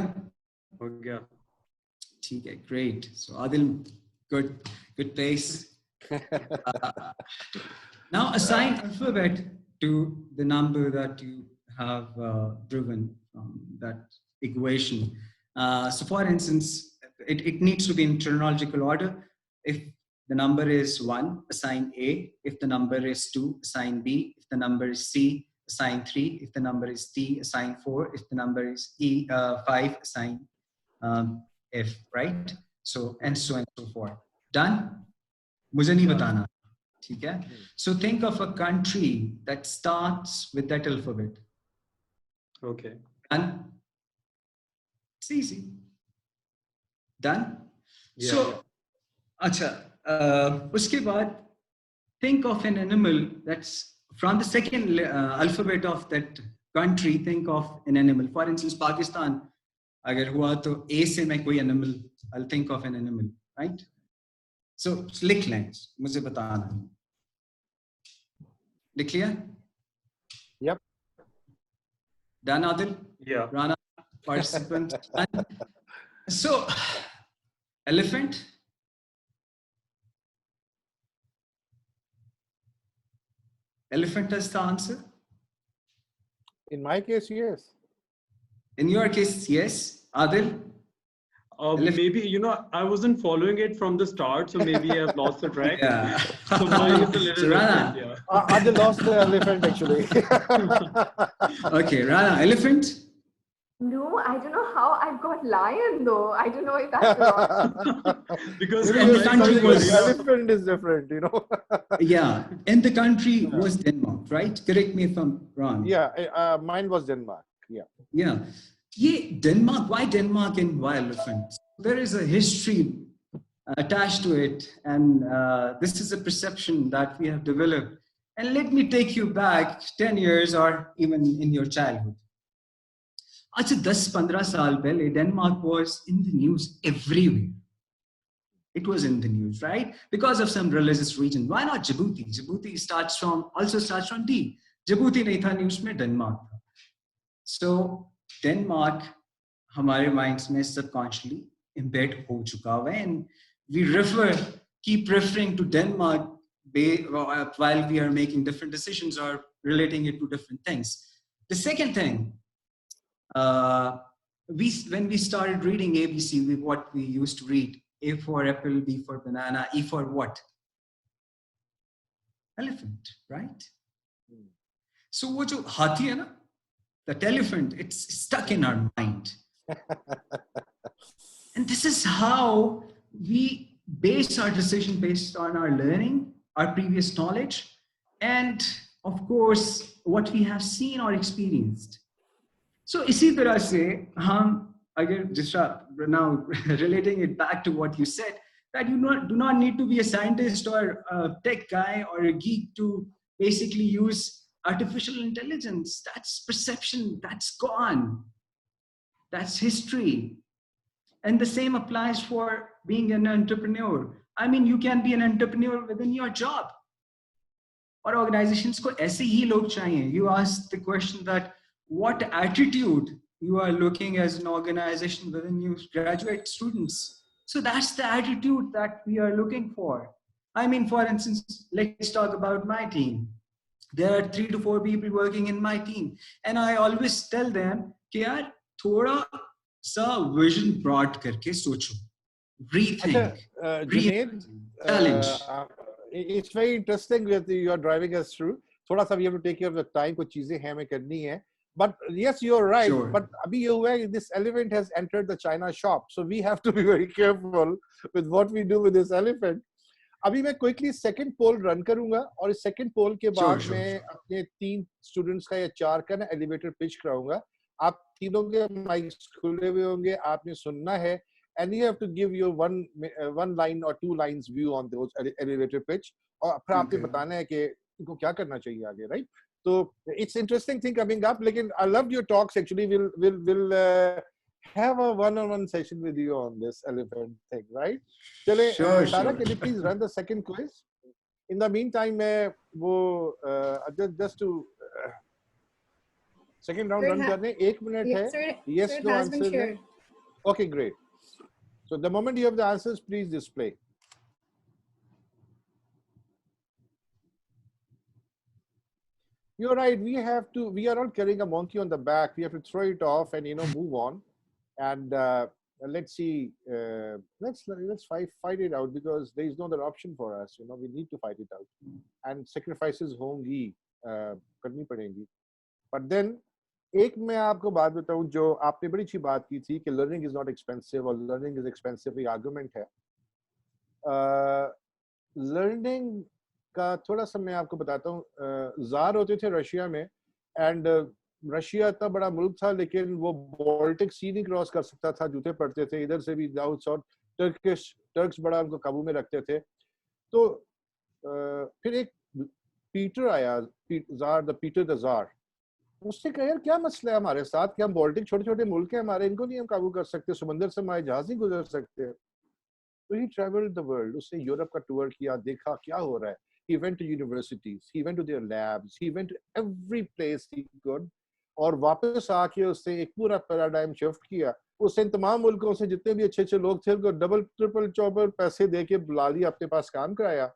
हो गया. ठीक है, great. So Adil, good pace. Now assign alphabet to the number that you have driven from that equation. So for instance, it needs to be in chronological order. If the number is 1, assign A. If the number is 2, assign B. If the number is C, assign 3. If the number is D, assign 4. If the number is 5, assign F, right? So, and so forth. Done? मुझे नहीं बताना. ठीक है? So think of a country that starts with that alphabet. Okay. Done? It's easy. Done? Yeah. So, acha, uske baad, think of an animal that's from the second alphabet of that country. Think of an animal. For instance, Pakistan. Agar hua to A se main koi animal, I'll think of an animal, right? So लिख लें, मुझे बताना. लिख लिया? Yep. Done, Adil? Yeah. Rana, participants. So, elephant. Elephant is the answer. In my case, yes. In your case, yes. Adil? Maybe, I wasn't following it from the start, so maybe I've lost the track. Yeah. So mine is a little So, Rana. different, I lost the elephant actually. Okay, Rana, elephant? No, I don't know how I got lion though. I don't know if that's wrong. Because In the country was- elephant is different, Yeah. And the country was Denmark, right? Correct me if I'm wrong. Yeah, mine was Denmark. Yeah. Yeah. Yeah, Denmark. Why Denmark and why elephants? There is a history attached to it. And this is a perception that we have developed. And let me take you back 10 years or even in your childhood. Acha 10-15 saal pehle, Denmark was in the news everywhere. It was in the news, right? Because of some religious reason. Why not Djibouti? Djibouti also starts from D. Djibouti nahi tha news mein, Denmark tha. So Denmark, हमारे minds में subconsciously embed हो चुका हुआ है, and we keep referring to Denmark while we are making different decisions or relating it to different things. The second thing, when we started reading ABC, what we used to read, A for apple, B for banana, E for what? Elephant, right? So wo jo hathi hai na, that elephant, it's stuck in our mind. And this is how we base our decision based on our learning, our previous knowledge, and of course, what we have seen or experienced. So इसी तरह से हम अगर जिस now relating it back to what you said, that you do not need to be a scientist or a tech guy or a geek to basically use artificial intelligence. That's perception, that's gone. That's history. And the same applies for being an entrepreneur. I mean, you can be an entrepreneur within your job. Or organizations ko aise hi log chahiye. You asked the question that what attitude you are looking as an organization within you graduate students. So that's the attitude that we are looking for. I mean, for instance, let's talk about my team. There are 3 to 4 people working in my team. And I always tell them, कि यार थोड़ा सा vision broad करके सोचो. Rethink. Junaid, Challenge. It's very interesting that you are driving us through. थोड़ा सा we have to take care of the time. कुछ चीजें हमें करनी है. But yes, you're right. Sure. But abhi ye hua hai, this elephant has entered the China shop. So we have to be very careful with what we do with this elephant. अभी मैं quickly second poll run करूंगा और इस second poll के बाद मैं अपने 3 students का या 4 का ना elevator pitch कराऊंगा. आप तीनों के mics खुले हुए होंगे, आपने सुनना है, and you have to give your one line or 2 lines view on those elevator pitch. और फिर आपने बताना है कि इनको क्या करना चाहिए आगे, right? So it's interesting thing coming up. Like I loved your talks. Actually, we'll have a one-on-one session with you on this elephant thing, right? Chale, Sara, can you please run the second quiz? In the meantime, just to second round run करने 1 minute Yeah, है. sir, Yes, sir, it no has been answers. shared. Okay, great. So the moment you have the answers, please display. You're right. We are all carrying a monkey on the back. We have to throw it off and move on. And let's see. Let's fight it out because there is no other option for us. We need to fight it out. And sacrifices होंगी करनी पड़ेंगी. But then एक मैं आपको बात बताऊं जो आपने बड़ी अच्छी बात की थी कि learning is not expensive or learning is expensive. ये argument है. Learning का थोड़ा सा मैं आपको बताता हूँ। जार होते थे रशिया में, एंड रशिया इतना बड़ा मुल्क था लेकिन वो बाल्टिक सी नहीं क्रॉस कर सकता था, जूते पड़ते थे इधर से भी साउथ साउथ। टर्क्स बड़ा उनको काबू में रखते थे। तो फिर एक पीटर आया, द पीटर द जार। उससे कहा यार क्या मसला है हमारे साथ कि हम बाल्टिक छोटे छोटे मुल्क हैं हमारे, इनको नहीं हम काबू कर सकते, समंदर से हमारे जहाज नहीं गुजर सकते। तो ही ट्रैवल्ड द वर्ल्ड, उसने यूरोप का टूर किया, देखा क्या हो रहा है। He went to universities, he went to their labs, he went to every place he could, और वापस आके उसने एक पूरा पैराडाइम शिफ्ट किया। उसने तमाम मुल्कों से जितने भी अच्छे अच्छे लोग थे उनको डबल ट्रिपल चौपर पैसे दे के बुला लिया, अपने पास काम कराया।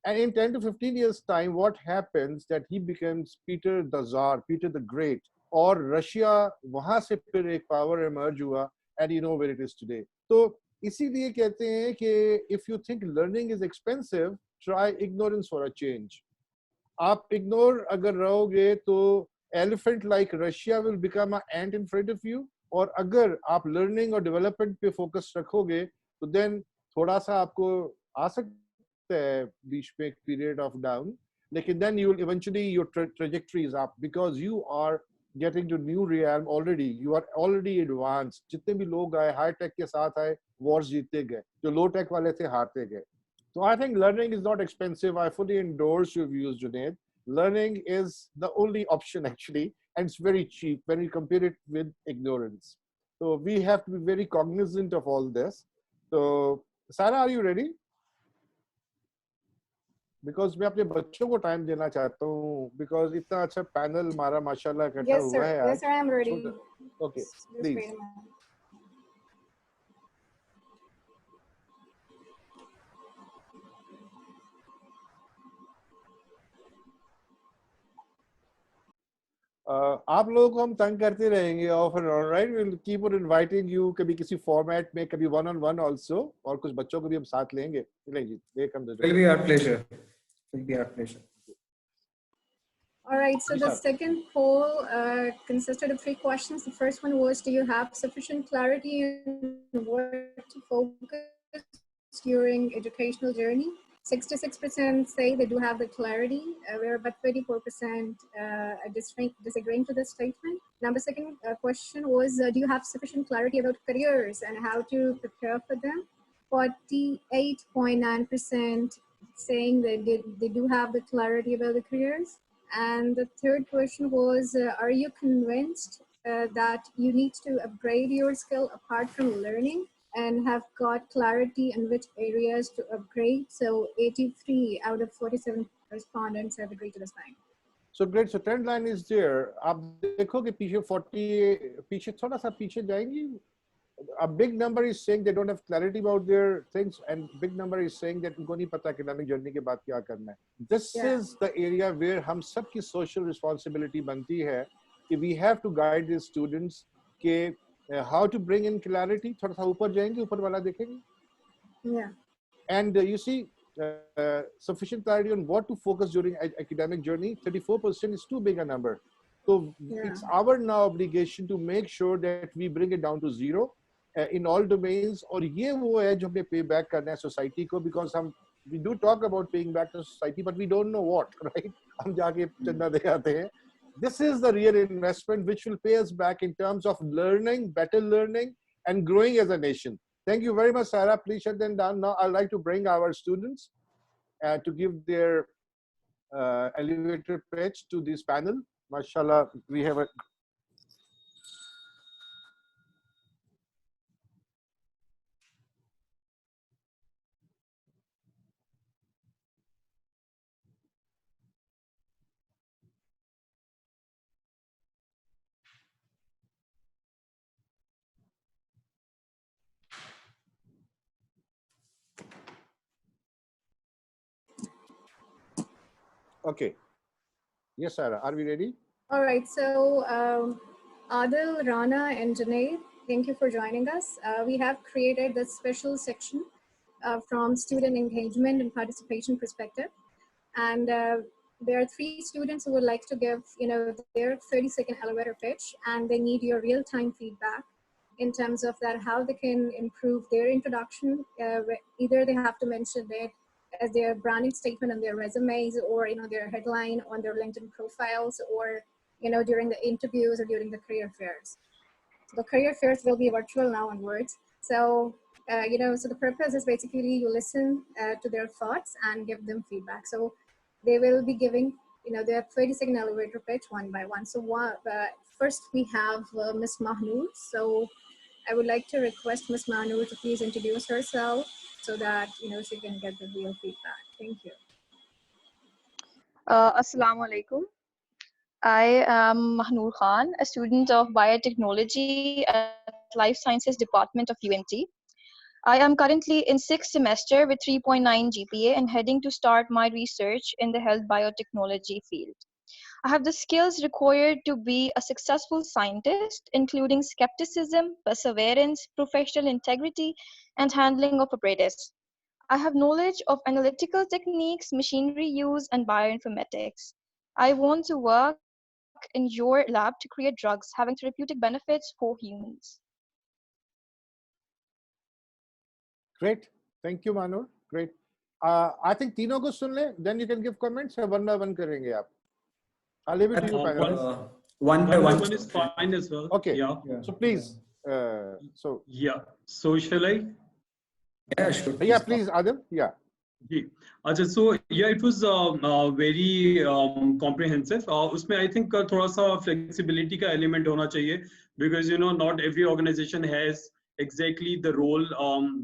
And in 10 to 15 years time, what happens that he becomes Peter the Tsar, Peter the Great, और रशिया वहां से फिर एक पावर इमर्ज हुआ, and you know where it is today. तो इसीलिए कहते हैं कि if you think learning is expensive, try ignorance for a change. आप इग्नोर अगर रहोगे तो elephant like Russia will become an ant in front of you, और अगर आप लर्निंग और डेवलपमेंट पे फोकस रखोगे तो देन थोड़ा सा आपको आ सकता है बीच में एक पीरियड ऑफ डाउन, लेकिन then you will eventually your trajectory is up because you are getting to new realm already. You are already advanced. जितने भी लोग आए हाई टेक के साथ आए, वॉर्स जीतते गए, जो लो टेक वाले थे हारते गए। So I think learning is not expensive. I fully endorse your views, Junaid. Learning is the only option actually, and it's very cheap when you compare it with ignorance. So we have to be very cognizant of all this. So Sarah, are you ready? Because मैं अपने बच्चों को time देना चाहता हूँ, because इतना अच्छा panel हमारा माशाल्लाह इकट्ठा Yes, हुआ sir. है Yes, आज। sir. I'm ready. Okay, Just please. wait a minute. आप लोगों को हम तंग करते रहेंगे of and on, right? Will keep on inviting you, कभी किसी फॉर्मेट में, कभी वन ऑन वन आल्सो, और कुछ बच्चों को भी हम साथ लेंगे। नहीं जी, दे कम दे। Will be our pleasure. Will be our pleasure. All right, so the sir. second poll consisted of 3 questions. The first one was, do you have sufficient clarity in what to focus during educational journey? 66% say they do have the clarity, where about 24% disagreeing to this statement. Now, the second question was, do you have sufficient clarity about careers and how to prepare for them? 48.9% saying that they do have the clarity about the careers. And the third question was, are you convinced that you need to upgrade your skill apart from learning, and have got clarity in which areas to upgrade? So 83 out of 47 respondents have agreed to this line. So great. So trend line is there. आप देखोगे पीछे 40, पीछे थोड़ा सा पीछे जाएंगी. A big number is saying they don't have clarity about their things, and big number is saying that उनको नहीं पता academic journey के बाद क्या करना है. This is the area where हम सबकी social responsibility बनती है कि we have to guide these students कि how to bring in clarity. थोड़ा सा ऊपर जाएंगे, ऊपर वाला देखेंगे. Yeah. And you see sufficient clarity on what to focus during academic journey. 34% is too big a number. So it's our now obligation to make sure that we bring it down to 0 in all domains. और ये वो है जो हमें pay back करना है society को, because we do talk about paying back to society, but we don't know what, right? हम जाके चंदा दे आते हैं. This is the real investment which will pay us back in terms of learning, better learning, and growing as a nation. Thank you very much, Sarah. Please shut them down. Now I'd like to bring our students to give their elevator pitch to this panel. Mashallah, we have a okay. Yes, Sarah, are we ready? All right, so Adil, Rana, and Junaid, thank you for joining us. We have created this special section from student engagement and participation perspective. And there are 3 students who would like to give, their 30-second elevator pitch, and they need your real-time feedback in terms of that, how they can improve their introduction. Either they have to mention that as their branding statement on their resumes, or their headline on their LinkedIn profiles, or during the interviews or during the career fairs. So the career fairs will be virtual now onwards. So so the purpose is basically you listen to their thoughts and give them feedback. So they will be giving their 30-second elevator pitch one by one. So first we have Ms. Mahnoor. So I would like to request Ms. Mahnoor to please introduce herself so that she can get the real feedback. Thank you. Assalamu alaikum. I am Mahnoor Khan, a student of biotechnology at Life Sciences Department of UNT. I am currently in 6th semester with 3.9 GPA and heading to start my research in the health biotechnology field. I have the skills required to be a successful scientist, including skepticism, perseverance, professional integrity, and handling of apparatus. I have knowledge of analytical techniques, machinery use, and bioinformatics. I want to work in your lab to create drugs having therapeutic benefits for humans. Great. Thank you, Manur. Great. I think तीनों को सुन ले, then you can give comments या one by one करेंगे आप. I'll leave it to you, panelists. One by one is fine as well. Okay. Yeah. So please. So shall I? Yeah, sure. Yeah, please, Adam. Yeah. अच्छा, so yeah, it was very comprehensive. उसमें I think थोड़ा सा flexibility का element होना चाहिए, because not every organization has exactly the role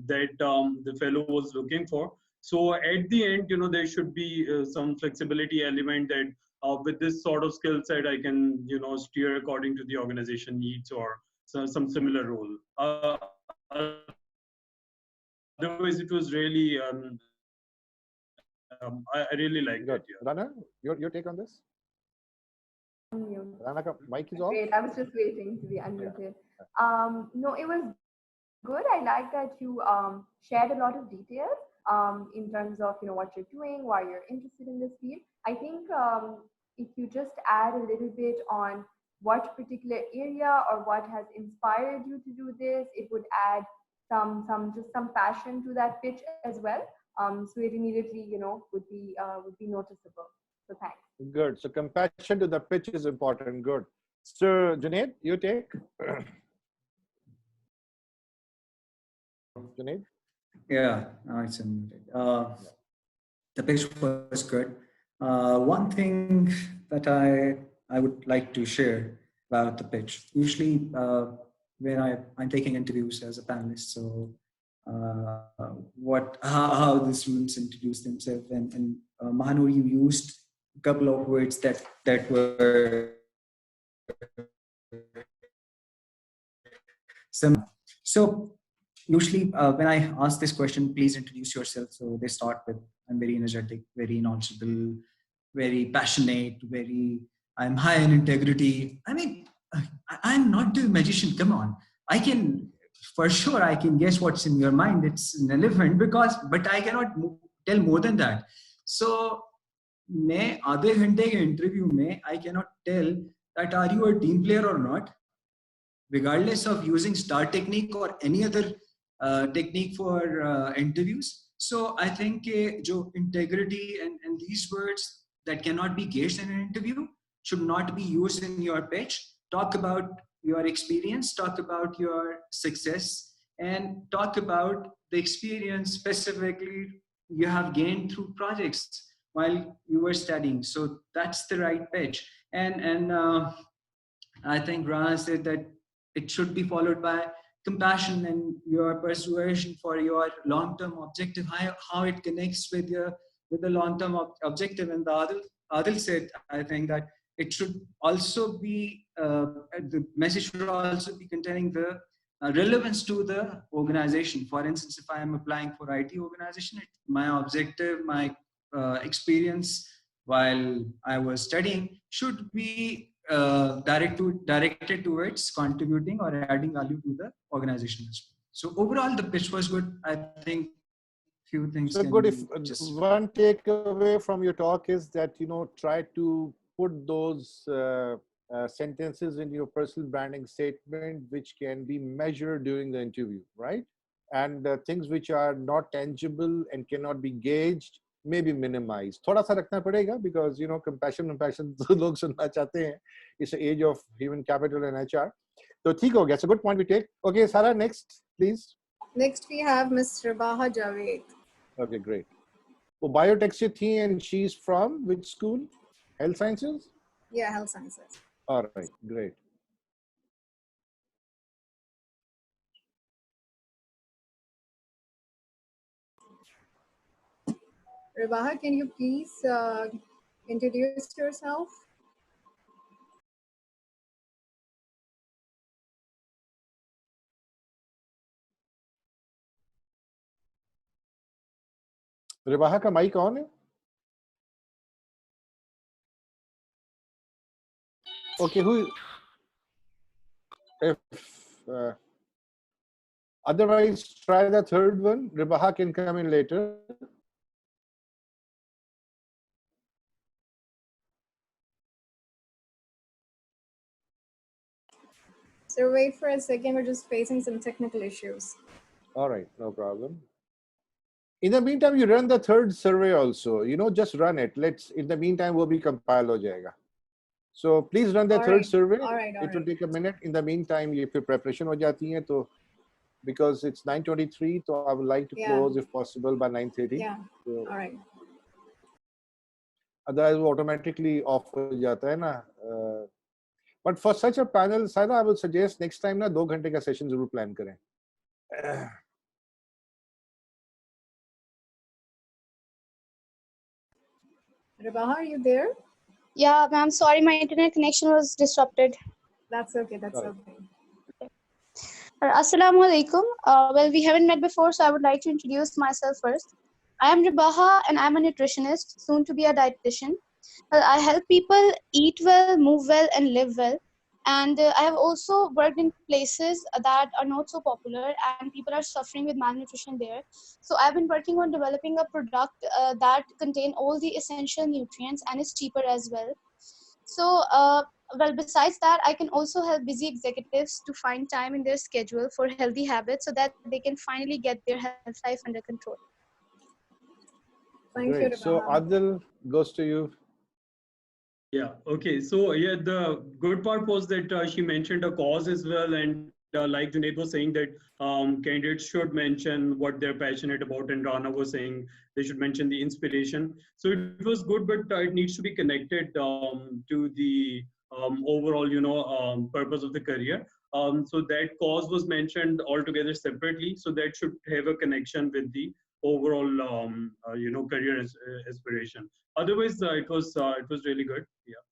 that the fellow was looking for. So at the end, there should be some flexibility element that with this sort of skill set, I can steer according to the organization needs or some similar role. Otherwise, it was really I really like Good. it. Yeah. Rana, your take on this? Rana, mic is off. Great. I was just waiting to be unmuted. No, it was good. I like that you shared a lot of details in terms of what you're doing, why you're interested in this field. I think if you just add a little bit on what particular area or what has inspired you to do this, it would add some passion to that pitch as well. So it immediately would be noticeable. So thanks. Good. So compassion to the pitch is important. Good. So Junaid, you take. Junaid? Yeah, it's the pitch was good. One thing that I would like to share about the pitch. Usually, when I'm taking interviews as a panelist, so how the students introduce themselves, and Mahnoor, you used a couple of words that were some. So usually when I ask this question, please introduce yourself. So they start with, I'm very energetic, very knowledgeable, very passionate, I'm high in integrity. I mean, I'm not the magician. Come on. For sure, I can guess what's in your mind. It's an elephant, but I cannot tell more than that. So, मैं आधे घंटे के interview में I cannot tell that are you a team player or not, regardless of using STAR technique or any other technique for interviews. So I think jo integrity and these words that cannot be gauged in an interview should not be used in your pitch. Talk about your experience, talk about your success, and talk about the experience specifically you have gained through projects while you were studying. So that's the right pitch. And I think Rana said that it should be followed by compassion and your persuasion for your long-term objective, how it connects with the long-term objective. And the Adil said, I think that it should also be, the message should also be containing the relevance to the organization. For instance, if I am applying for IT organization, my objective, my experience while I was studying should be directed towards contributing or adding value to the organization as well. So overall, the pitch was good. I think few things. So good. If one takeaway from your talk is that try to put those sentences in your personal branding statement, which can be measured during the interview, right? and things which are not tangible and cannot be gauged may be minimized. थोड़ा सा रखना पड़ेगा because compassion तो लोग सुनना चाहते हैं. It's the age of human capital and HR. So ठीक हो गया. It's a good point we take. Okay, Sarah, next, please. Next we have Ms. Rabaha Javed. Okay, great. वो biotech से थी and she's from which school? Health Sciences? Yeah, Health Sciences. All right, great. Rabaha, can you please introduce yourself? रिबाहा का mic on है? Okay, if otherwise try the third one. Ribaha can come in later. So wait for a second, we're just facing some technical issues. All right, no problem. In the meantime, you run the third survey also. Just run it. In the meantime, will be compiled ho jayega. So please run the third survey. It will take a minute. In the meantime, if your preparation ho jati hai, to because it's 9:23, so I would like to close if possible by 9:30. Yeah. So, all right. Otherwise, वो automatically off हो जाता है ना. But for such a panel, Saida, I would suggest next time ना 2 घंटे का session जरूर plan करें. Rabaha, are you there? Yeah, ma'am. Sorry, my internet connection was disrupted. That's okay. That's okay. Assalamu alaikum. Well, we haven't met before, so I would like to introduce myself first. I am Rabaha, and I'm a nutritionist, soon to be a dietitian. Well, I help people eat well, move well, and live well. And I have also worked in places that are not so popular, and people are suffering with malnutrition there. So I've been working on developing a product that contain all the essential nutrients and is cheaper as well. So, well, besides that, I can also help busy executives to find time in their schedule for healthy habits so that they can finally get their health life under control. Thank Great. you, So Adil goes to you. Yeah. Okay. So yeah, the good part was that she mentioned a cause as well, and like Junaid was saying that candidates should mention what they're passionate about, and Rana was saying they should mention the inspiration. So it was good, but it needs to be connected to the overall, purpose of the career. So that cause was mentioned altogether separately. So that should have a connection with the overall, career aspiration. Otherwise, it was really good. Yeah.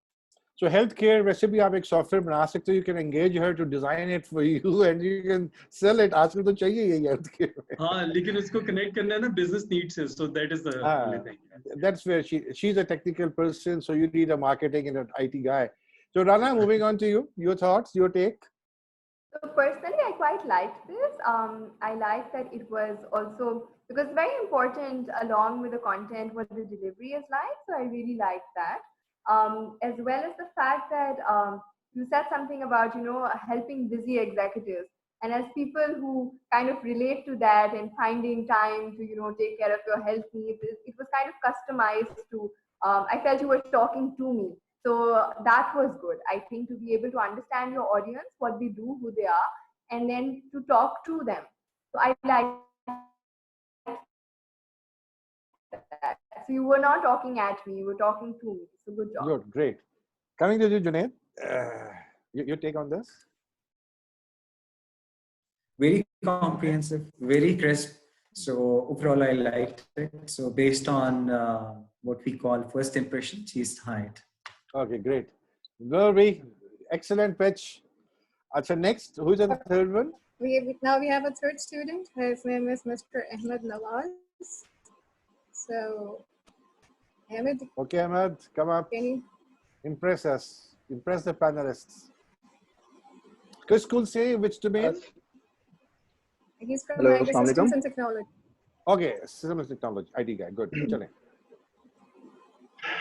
So healthcare वैसे भी आप एक software बना सकते हो. You can engage her to design it for you, and you can sell it. आजकल तो चाहिए ये healthcare में. हाँ, लेकिन उसको connect करना है ना business needs है. So that is the only thing. That's where she's a technical person, so you need a marketing and an IT guy. So Rana, moving on to you. Your thoughts, your take. So personally, I quite liked this. I like that it was also, because very important along with the content what the delivery is like. So I really liked that. As well as the fact that you said something about, helping busy executives. And as people who kind of relate to that and finding time to, take care of your health needs, it was kind of customized to, I felt you were talking to me. So that was good. I think to be able to understand your audience, what they do, who they are, and then to talk to them. So I like that. So you were not talking at me, you were talking to me. So good job. Good, great. Coming to you, Junaid. Your take on this? Very comprehensive, very crisp. So overall, I liked it. So based on what we call first impression, she's hired. Okay, great. Very excellent pitch. Acha, next, who's the third one? Now we have a third student. His name is Mr. Ahmed Nawaz. So, Ahmed. Okay, Ahmed, come up. Can you impress us? Impress the panelists. Which school say which domain? He's from Systems and Technology. Okay, Systems and Technology, IT guy. Good.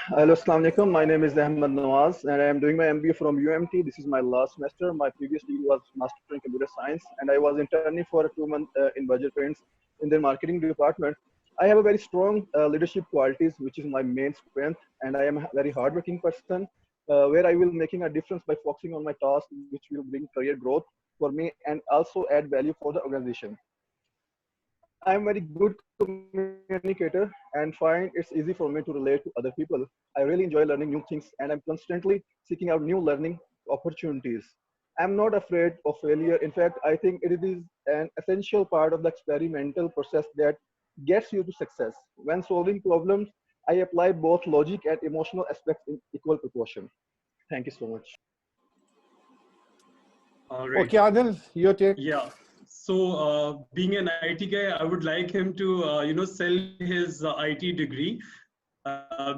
Hello, Assalamu alaikum. My name is Ahmed Nawaz, and I am doing my MBA from UMT. This is my last semester. My previous degree was Master in Computer Science, and I was interning for 2 months in Budget Paints in their marketing department. I have a very strong leadership qualities, which is my main strength, and I am a very hardworking person, where I will making a difference by focusing on my task, which will bring career growth for me and also add value for the organization. I'm very good communicator and find it's easy for me to relate to other people. I really enjoy learning new things and I'm constantly seeking out new learning opportunities. I'm not afraid of failure. In fact, I think it is an essential part of the experimental process that gets you to success. When solving problems, I apply both logic and emotional aspects in equal proportion. Thank you so much. All right. Okay, Adil, your take. Yeah. So being an IT guy, I would like him to, sell his IT degree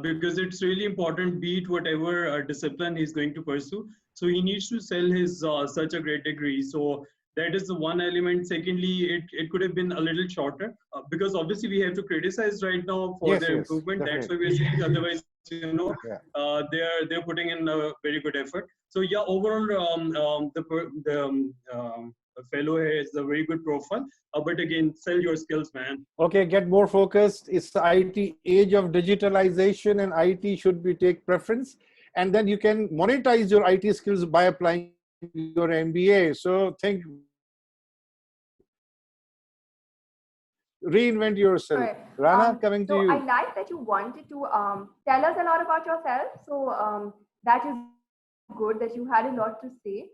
because it's really important, be it whatever discipline he's going to pursue. So he needs to sell his such a great degree. So that is the one element. Secondly, it could have been a little shorter because obviously we have to criticize right now for Yes, their yes, improvement. That's why definitely. we're saying otherwise, Yeah. they're putting in a very good effort. So yeah, overall, the fellow has a very good profile. But again, sell your skills, man. Okay, get more focused. It's the IT age of digitalization, and IT should be take preference. And then you can monetize your IT skills by applying your MBA. So think, reinvent yourself. Right. Rana, coming to So I you. like that you wanted to tell us a lot about yourself. So that is good that you had a lot to say.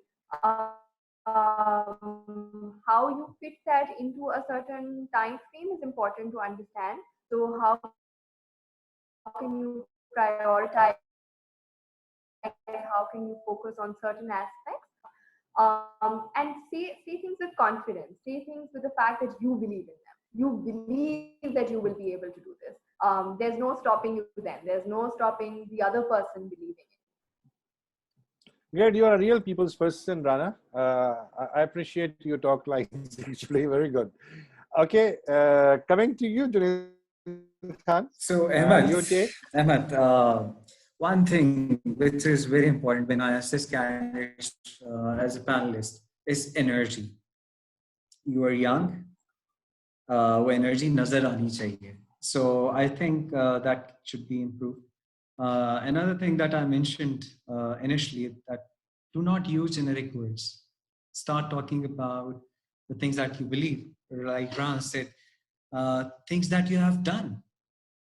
How you fit that into a certain time frame is important to understand. So how can you prioritize? How can you focus on certain aspects? And say things with confidence. Say things with the fact that you believe in them. You believe that you will be able to do this. There's no stopping you then. There's no stopping the other person believing it. Great, you are a real people's person, Rana. I appreciate your talk lines. Actually, very good. Okay, coming to you, Junaid Khan. So, Your take. Ahmed, one thing which is very important when I assess candidates as a panelist is energy. You are young, वो energy nazar aani chahiye. So I think that should be improved. Another thing that I mentioned initially, that do not use generic words. Start talking about the things that you believe. Like Ran said, things that you have done.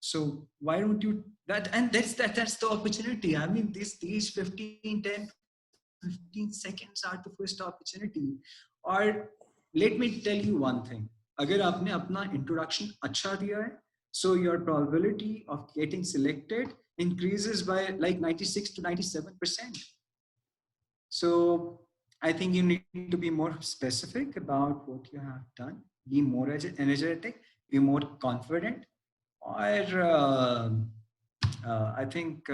So why don't you that? And that's the opportunity. I mean, these 15, 10, 15 seconds are the first opportunity. Or let me tell you one thing. अगर आपने अपना introduction अच्छा दिया है, so your probability of getting selected increases by like 96 to 97%. So I think you need to be more specific about what you have done, be more energetic, be more confident, or I think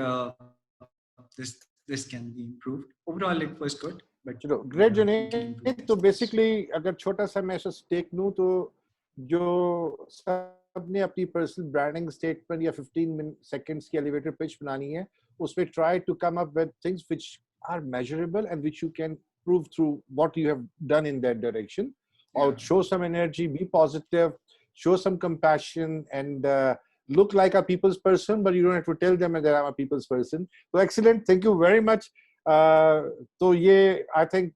this can be improved. Overall, it was good, but great Junaid. तो basically अगर छोटा सा मैं take लूं तो जो सबने अपनी पर्सनल ब्रांडिंग स्टेटमेंट या 15 सेकंड्स की एलिवेटर पिच बनानी है, उसमें try to come up with things which are measurable and which you can prove through what you have done in that direction. Or show some energy, be positive, show some compassion, and look like a people's person, but you don't have to tell them that I'm a people's person. So excellent. Thank you very much. So yeah, I think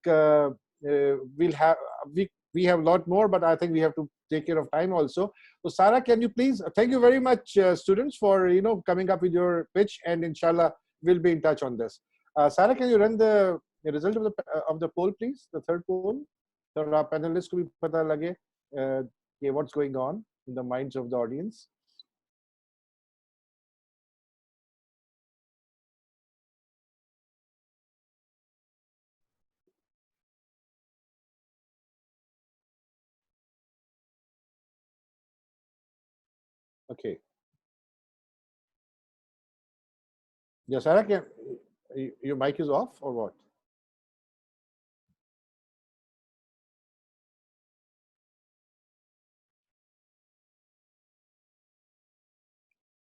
we have a lot more, but I think we have to take care of time also. So Sarah, can you please, thank you very much students for coming up with your pitch, and inshallah we'll be in touch on this. Sarah, can you run the result of the poll, please? The third poll. So our panelists को भी पता लगे what's going on in the minds of the audience. Okay. Yeah, Sarah, your mic is off or what?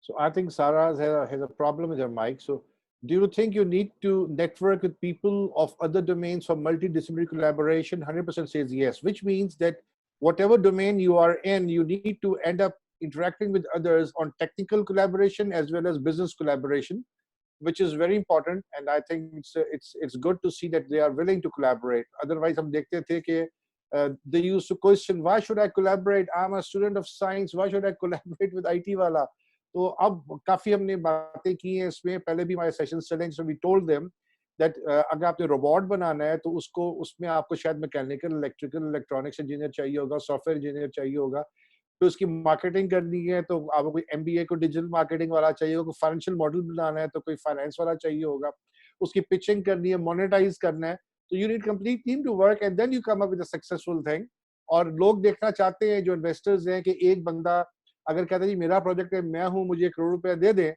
So I think Sarah has a problem with her mic. So do you think you need to network with people of other domains for multidisciplinary collaboration? 100% says yes, which means that whatever domain you are in, you need to end up interacting with others on technical collaboration as well as business collaboration, which is very important. And I think it's good to see that they are willing to collaborate. Otherwise, हम देखते थे कि they used to question, why should I collaborate? I'm a student of science. Why should I collaborate with IT वाला? तो अब काफी हमने बातें की हैं इसमें, पहले भी हमारे सेशंस चले, so we told them that अगर आपने रोबोट बनाना है तो उसको उसमें आपको शायद मैकेनिकल, इलेक्ट्रिकल, इलेक्ट्रॉनिक्स इंजीनियर चाहिए होगा, सॉफ्टवेयर इंजीनियर चाहिए होगा, तो उसकी मार्केटिंग करनी है तो आपको कोई एमबीए को डिजिटल मार्केटिंग वाला चाहिए होगा, कोई फाइनेंशियल मॉडल बनाना है तो कोई फाइनेंस वाला चाहिए होगा, उसकी पिचिंग करनी है, मोनेटाइज करना है, तो you need complete team to work and then you come up with a successful thing. और लोग देखना चाहते हैं जो इन्वेस्टर्स हैं कि एक बंदा अगर कहता है जी मेरा प्रोजेक्ट है, मैं हूं, मुझे 1 करोड़ रुपया दे दें.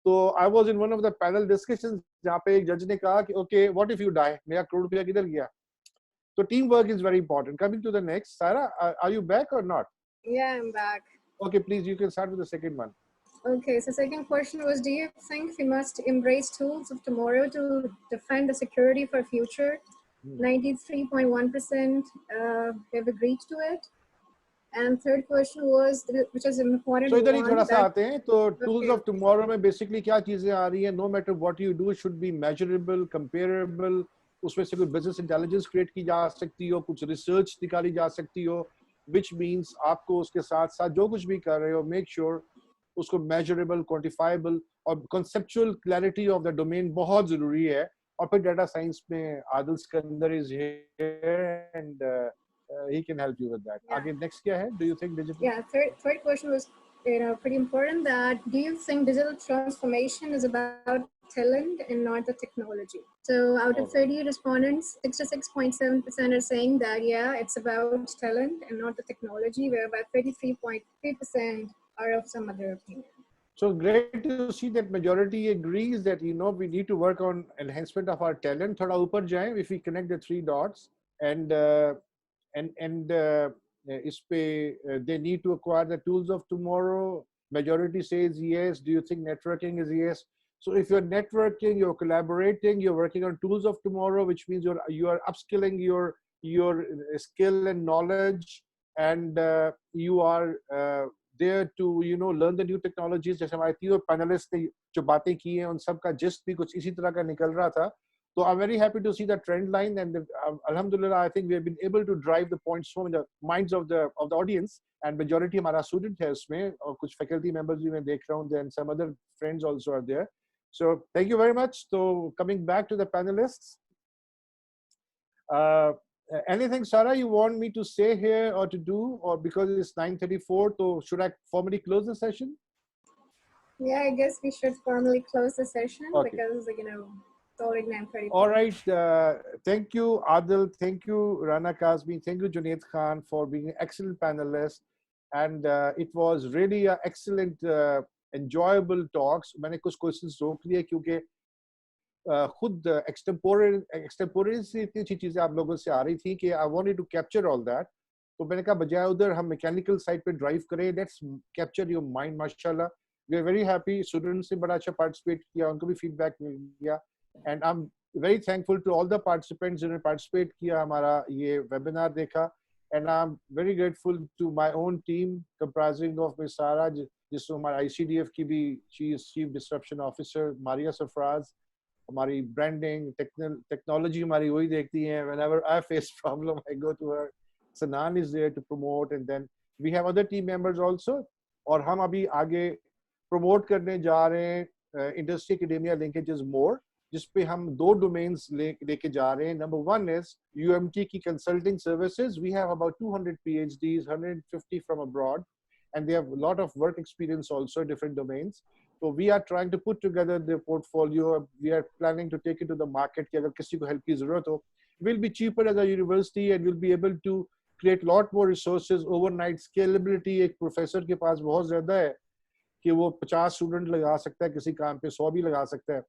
तो I was in one of the panel discussions जहां पे एक जज ने कहा कि okay what if you die, मेरा 1 करोड़ रुपया किधर गया? तो team work is very important. Coming to the next, Sara, are you back or not? Yeah, I'm back. Okay, please, you can start with the second one. Okay, so second question was, do you think we must embrace tools of tomorrow to defend the security for future? 93.1% have agreed to it. And third question was, which is an important So इधर ही one, थोड़ा सा that- आते हैं. तो tools Okay. of tomorrow में basically क्या चीजें आ रही हैं? No matter what you do, should be measurable, comparable. उसमें से कोई business intelligence create की जा सकती हो, कुछ research निकाली जा सकती हो, which means आपको उसके साथ साथ जो कुछ भी कर रहे हो, make sure उसको measurable, quantifiable और conceptual clarity of the domain बहुत जरूरी है. और फिर data science में Adil Sikandar is here and he can help you with that. Yeah. आगे next क्या है? Do you think digital? Yeah, third question was, pretty important, that do you think digital transformation is about talent and not the technology? So out of 30 respondents, 66.7% are saying that, yeah, it's about talent and not the technology, whereby 33.3% are of some other opinion. So great to see that majority agrees that, you know, we need to work on enhancement of our talent. थोड़ा ऊपर जाएं, if we connect the 3 dots and इस पे they need to acquire the tools of tomorrow. Majority says yes. Do you think networking is yes? So if you're networking, you're collaborating, you're working on tools of tomorrow, which means you are upskilling your skill and knowledge, and you are there to, you know, learn the new technologies. जैसे हमारे तीनों panelists ने जो बातें की हैं, उन सब का gist भी कुछ इसी तरह का निकल रहा था. So I'm very happy to see the trend line, and alhamdulillah, I think we have been able to drive the points from the minds of the audience, and majority हमारा student है उसमें, और कुछ faculty members भी मैं देख रहा हूँ, then some other friends also are there. So thank you very much. So coming back to the panelists, anything, Sarah, you want me to say here or to do, or because it's 9:34, so should I formally close the session? Yeah, I guess we should formally close the session, Okay. because, you know, it's already 9:30. All right. Thank you, Adil. Thank you, Rana Kazmi. Thank you, Junaid Khan, for being an excellent panelist. And it was really an excellent, enjoyable talks. मैंने कुछ questions रोक लिए क्योंकि खुद extemporaneous से इतनी अच्छी चीजें आप लोगों से आ रही थी कि I wanted to capture all that. तो मैंने कहा बजाय उधर हम mechanical side पे drive करें, let's capture your mind, mashallah. We are very happy. Students ने बड़ा अच्छा participate किया, उनको भी feedback मिल गया. And I'm very thankful to all the participants जिन्होंने participate किया, हमारा ये webinar देखा. And I'm very grateful to my own team comprising of Ms. Sara, जिसको हमारा ICDF की भी, she is Chief Disruption Officer, Maria Safraz, हमारी branding, technology हमारी वही देखती हैं. Whenever I face problem, I go to her. Sanan is there to promote, and then we have other team members also. और हम अभी आगे promote करने जा रहे हैं industry academia linkages more, जिसपे हम 2 domains लेके जा रहे हैं. Number 1 is UMT की consulting services. We have about 200 PhDs, 150 from abroad, and they have a lot of work experience also in different domains. So we are trying to put together the portfolio. We are planning to take it to the market कि अगर किसी को help की ज़रूरत हो, we'll be cheaper as a university and we'll be able to create lot more resources overnight. Scalability एक professor के पास बहुत ज़्यादा है कि वो 50 student लगा सकता है किसी काम पे, 100 भी लगा सकता है.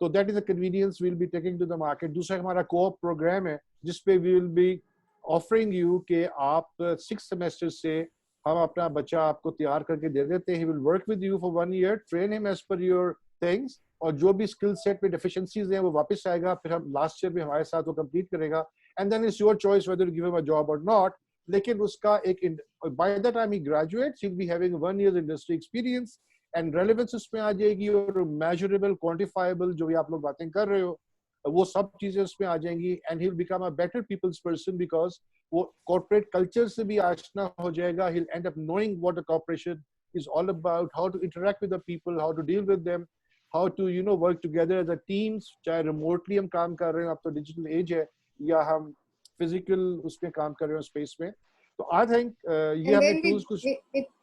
So that is a convenience we'll be taking to the market. दूसरा हमारा co-op program है जिसपे we will be offering you कि आप 6 semesters से हम अपना बच्चा आपको तैयार करके दे देते हैं, he will work with you for 1 year, train him as per your things, और जो भी स्किल सेट में डेफिशिएंसीज हैं वो वापस आएगा, फिर हम लास्ट ईयर में हमारे साथ वो कंप्लीट करेगा, and then it's your choice whether give him a job or not. लेकिन उसका एक बाय द टाइम ही ग्रेजुएट्स ही will be having 1 year industry experience, and relevance उसमें आ जाएगी, और मेजरेबल क्वांटिफाइबल जो भी आप लोग बातें कर रहे हो वो सब चीजें उसमें आ जाएंगी, and he will become a better people's person, because वो कॉर्पोरेट कल्चर से भी आशना हो जाएगा. He'll end up knowing what the corporation is all about, how to interact with the people, how to deal with them, how to work together as a teams. चाहे remotely हम काम कर रहे हो, अब तो digital age है, या हम physical उसमें काम कर रहे हो space में. तो I think ये And हमने then tools कुछ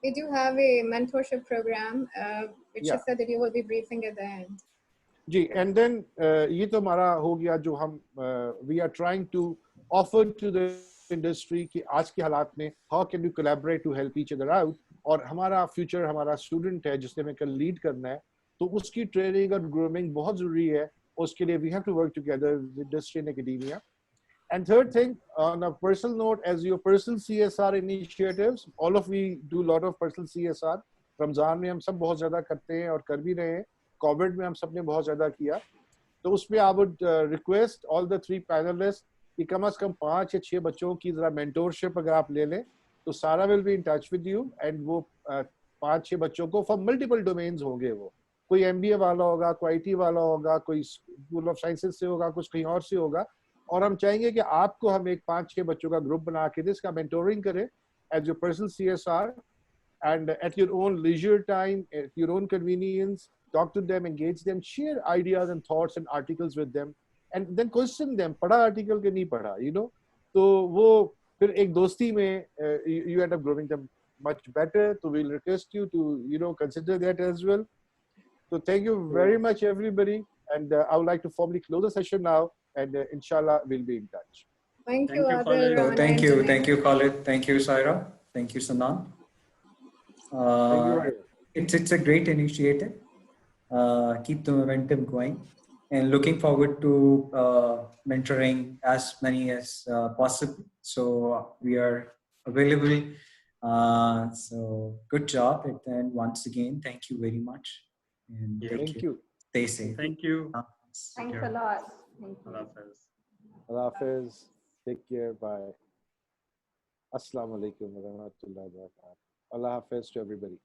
we do have a mentorship program, which you yeah. said that you will be briefing at the end. Ji, and then ये तो हमारा हो गया जो हम we are trying to offer to the industry कि आज के हालात में how can we collaborate to help each other out, और हमारा future हमारा student है जिसने हमें कल लीड करना है, तो उसकी ट्रेनिंग और ग्रूमिंग बहुत जरूरी है. उसके लिए we have to work together with industry and academia. And third thing, on a personal note, as your personal CSR initiatives, all of we do a lot of personal CSR. Ramzan में हम सब बहुत ज़्यादा करते हैं और कर भी रहे हैं. कोविड में हम सब ने बहुत ज़्यादा किया. तो उसमें I would request all the 3 panelists कि कम से कम 5 या 6 बच्चों की ज़रा mentorship अगर आप ले लें, तो सारा will be in touch with you, and वो 5-6 बच्चों को for multiple domains होंगे. वो कोई MBA वाला होगा, कोई IT वाला होगा, कोई School of Sciences से होगा, कुछ कहीं और से होगा, और हम चाहेंगे कि आपको हम एक 5-6 बच्चों का ग्रुप बना के इसका मेंटोरिंग करें as your personal CSR, and at your own leisure time, at your own convenience, talk to them, engage them, share ideas and thoughts and articles with them, and then question them, पढ़ा article के नहीं पढ़ा, तो वो फिर एक दोस्ती में you end up growing them much better. So we'll request you to consider that as well. So thank you very much everybody, and I would like to formally close the session now, and inshallah we'll be in touch. Thank Thank you, you, Adil, Khalid. So Rana, thank and you, Junaid. Khalid, thank you, Saira, thank you, Sanan. Thank you very much. It's a great initiative. Keep the momentum going, and looking forward to mentoring as many as possible. So we are available. So good job, and once again, thank you very much. And Yeah. take Thank care. you. Stay safe. Thank you. Thanks a lot. Thank you. Allah Hafiz. Allah Hafiz. Take care. Bye. Assalamu alaikum wa rahmatullahi wa barakatuh. Allah Hafiz to everybody.